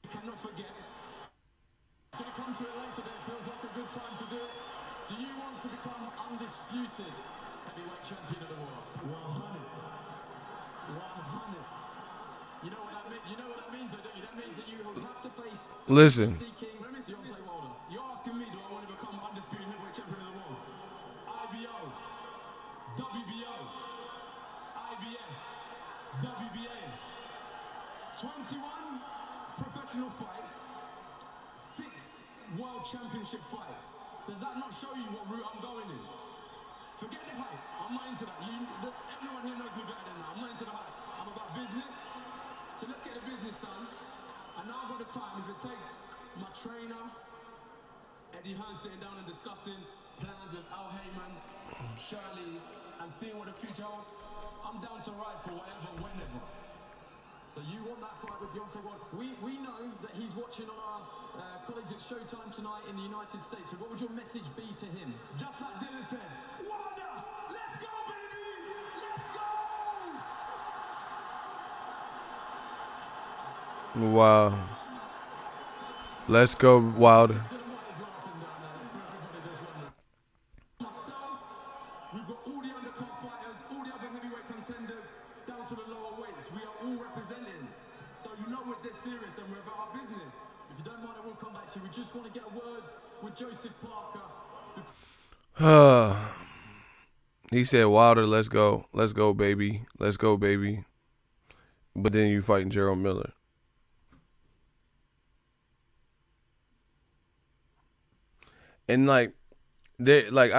You cannot forget. Going to come to it later, but it feels like a good time to do it. Do you want to become undisputed heavyweight champion of the world? 100. 100. You know what that means? You know what that means, though, don't you? That means that you will have to face.
Listen.
Deontay Wilder. You're asking me, do I want to become undisputed heavyweight champion of the world? IBO, WBO, IBF, WBA. 21 professional fights, 6 world championship fights. Does that not show you what route I'm going in? Forget the hype. I'm not into that. Everyone here knows me better than that. I'm not into the hype. I'm about business. So let's get the business done. And now I've got the time. If it takes my trainer, Eddie Hearn, sitting down and discussing plans with Al Heyman, Shirley, and seeing what the future holds, I'm down to ride for whatever, whenever. So you want that fight with Deontay Wilder? We know that he's watching on our colleagues at Showtime tonight in the United States. So what would your message be to him? Just like Dylan said, Wilder, let's go, baby! Let's go!
Wow. Let's go, Wilder.
Myself, we've got all the undercard fighters, all the other heavyweight contenders, down to the lower weights. We are all representing. So you know we're dead serious and we're about our business. If you don't mind, I will come back to you. We just want to get a word with Joseph Parker.
He said, Wilder, let's go. Let's go, baby. Let's go, baby. But then you fighting Jarrell Miller. And I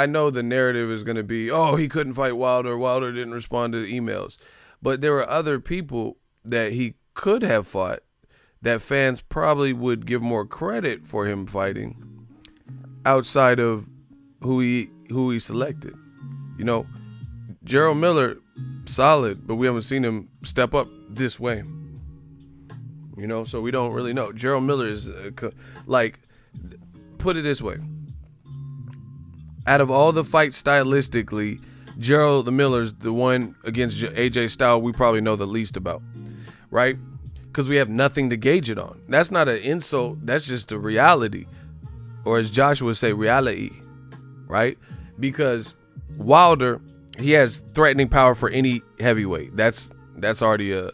know the narrative is going to be, oh, he couldn't fight Wilder. Wilder didn't respond to the emails. But there were other people that he could have fought that fans probably would give more credit for him fighting outside of who he selected. You know, Jarrell Miller, solid, but we haven't seen him step up this way. You know, so we don't really know. Jarrell Miller is put it this way. Out of all the fights stylistically, Jarrell Miller's the one against AJ Styles we probably know the least about, right? Because we have nothing to gauge it on. That's not an insult. That's just a reality. Or as Joshua would say, reality, right? Because Wilder, he has threatening power for any heavyweight. That's already a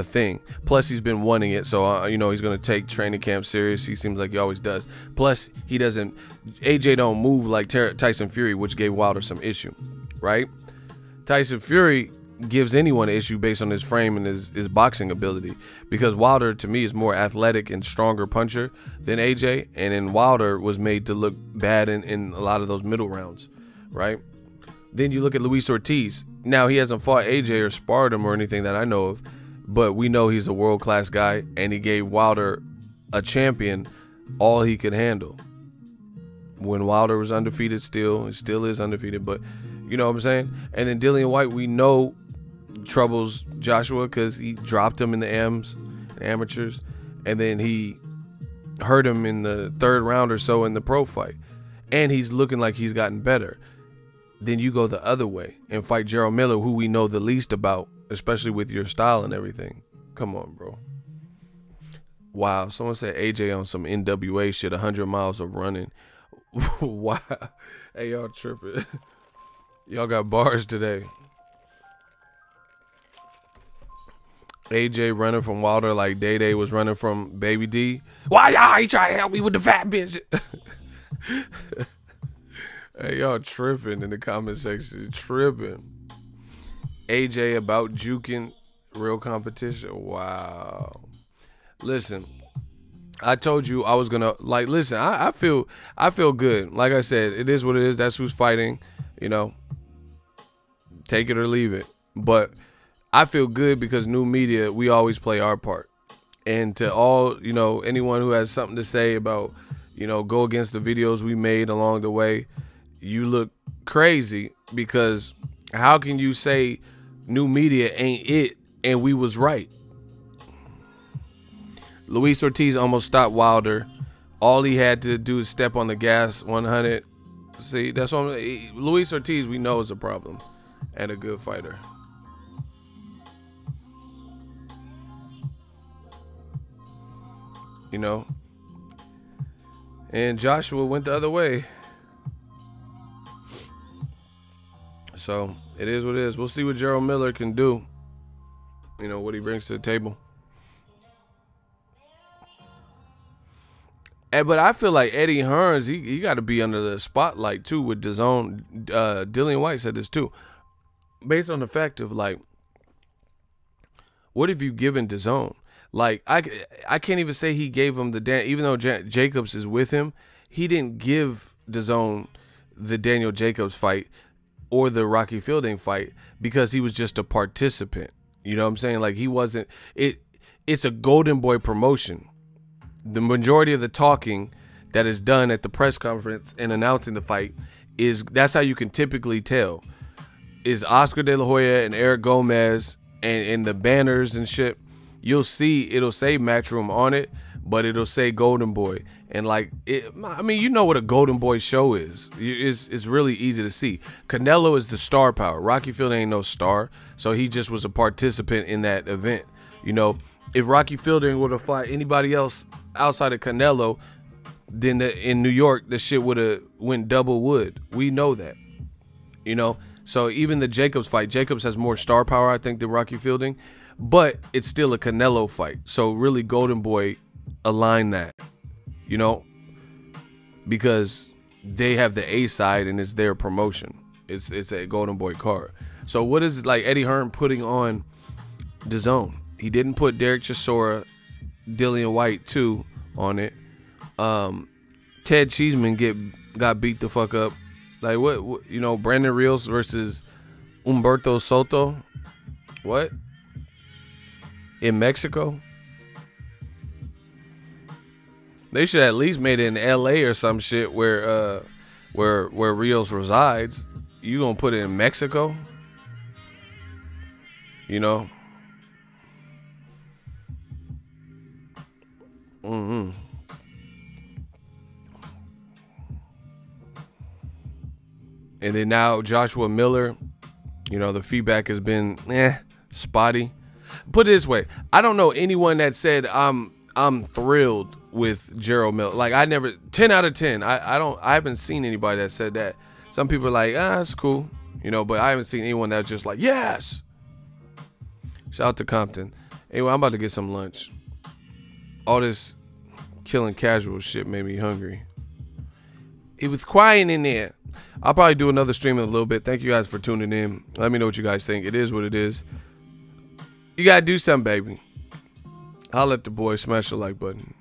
thing. Plus, he's been wanting it, so he's going to take training camp serious. He seems like he always does. Plus, AJ don't move like Tyson Fury, which gave Wilder some issue, right? Tyson Fury gives anyone an issue based on his frame and his boxing ability, because Wilder to me is more athletic and stronger puncher than AJ, and then Wilder was made to look bad in a lot of those middle rounds, right? Then you look at Luis Ortiz. Now he hasn't fought AJ or sparred him or anything that I know of, but we know he's a world-class guy, and he gave Wilder, a champion, all he could handle. When Wilder was undefeated still, he still is undefeated, but you know what I'm saying? And then Dillian Whyte, we know troubles Joshua because he dropped him in the amateurs, and then he hurt him in the third round or so in the pro fight, and he's looking like he's gotten better. Then you go the other way and fight Jarrell Miller, who we know the least about, especially with your style and everything. Come on, bro. Wow, someone said AJ on some NWA shit, 100 miles of running. Wow. Hey, y'all tripping. Y'all got bars today. AJ running from Wilder like Day Day was running from Baby D. Why y'all ain't trying to help me with the fat bitch? Hey, y'all tripping in the comment section. Tripping. AJ about juking real competition. Wow. Listen, I told you I was gonna listen. I feel good. Like I said, it is what it is. That's who's fighting. You know, take it or leave it. But I feel good because new media, we always play our part. And to all, you know, anyone who has something to say about, you know, go against the videos we made along the way, you look crazy, because how can you say new media ain't it and we was right? Luis Ortiz almost stopped Wilder. All he had to do is step on the gas 100. See, that's what Luis Ortiz, we know, is a problem and a good fighter. You know, and Joshua went the other way. So it is what it is. We'll see what Jarrell Miller can do. You know, what he brings to the table. But I feel like Eddie Hearns, he got to be under the spotlight too with DAZN. Dillian Whyte said this too, based on the fact of like, what have you given DAZN? Like, I can't even say he gave him even though Jacobs is with him, he didn't give DAZN the Daniel Jacobs fight or the Rocky Fielding fight because he was just a participant. You know what I'm saying? Like, he wasn't, it's a Golden Boy promotion. The majority of the talking that is done at the press conference and announcing the fight that's how you can typically tell, is Oscar De La Hoya and Eric Gomez and the banners and shit. You'll see it'll say Matchroom on it, but it'll say Golden Boy. And like, I mean, you know what a Golden Boy show is. It's really easy to see. Canelo is the star power. Rocky Fielding ain't no star, so he just was a participant in that event. You know, if Rocky Fielding would have fought anybody else outside of Canelo, then in New York, the shit would have went double wood. We know that. You know, so even the Jacobs fight, Jacobs has more star power, I think, than Rocky Fielding. But it's still a Canelo fight. So really, Golden Boy align that, you know, because they have the A side and it's their promotion. It's a Golden Boy card. So what is it like Eddie Hearn putting on DAZN? He didn't put Derek Chisora, Dillian Whyte too on it. Ted Cheeseman got beat the fuck up. Like what you know, Brandon Rios versus Humberto Soto. What? In Mexico? They should at least made it in LA or some shit where Rios resides. You gonna put it in Mexico? You know? Mm-hmm. And then now Joshua Miller, you know, the feedback has been spotty. Put it this way, I don't know anyone that said I'm thrilled with Jarrell Miller. Like, I never 10 out of 10. I haven't seen anybody that said that. Some people are like, it's cool, you know, but I haven't seen anyone that's just like, yes. Shout out to Compton. Anyway, I'm about to get some lunch. All this killing casual shit made me hungry. It was quiet in there. I'll probably do another stream in a little bit. Thank you guys for tuning in. Let me know what you guys think. It is what it is. You got to do something, baby. I'll let the boy smash the like button.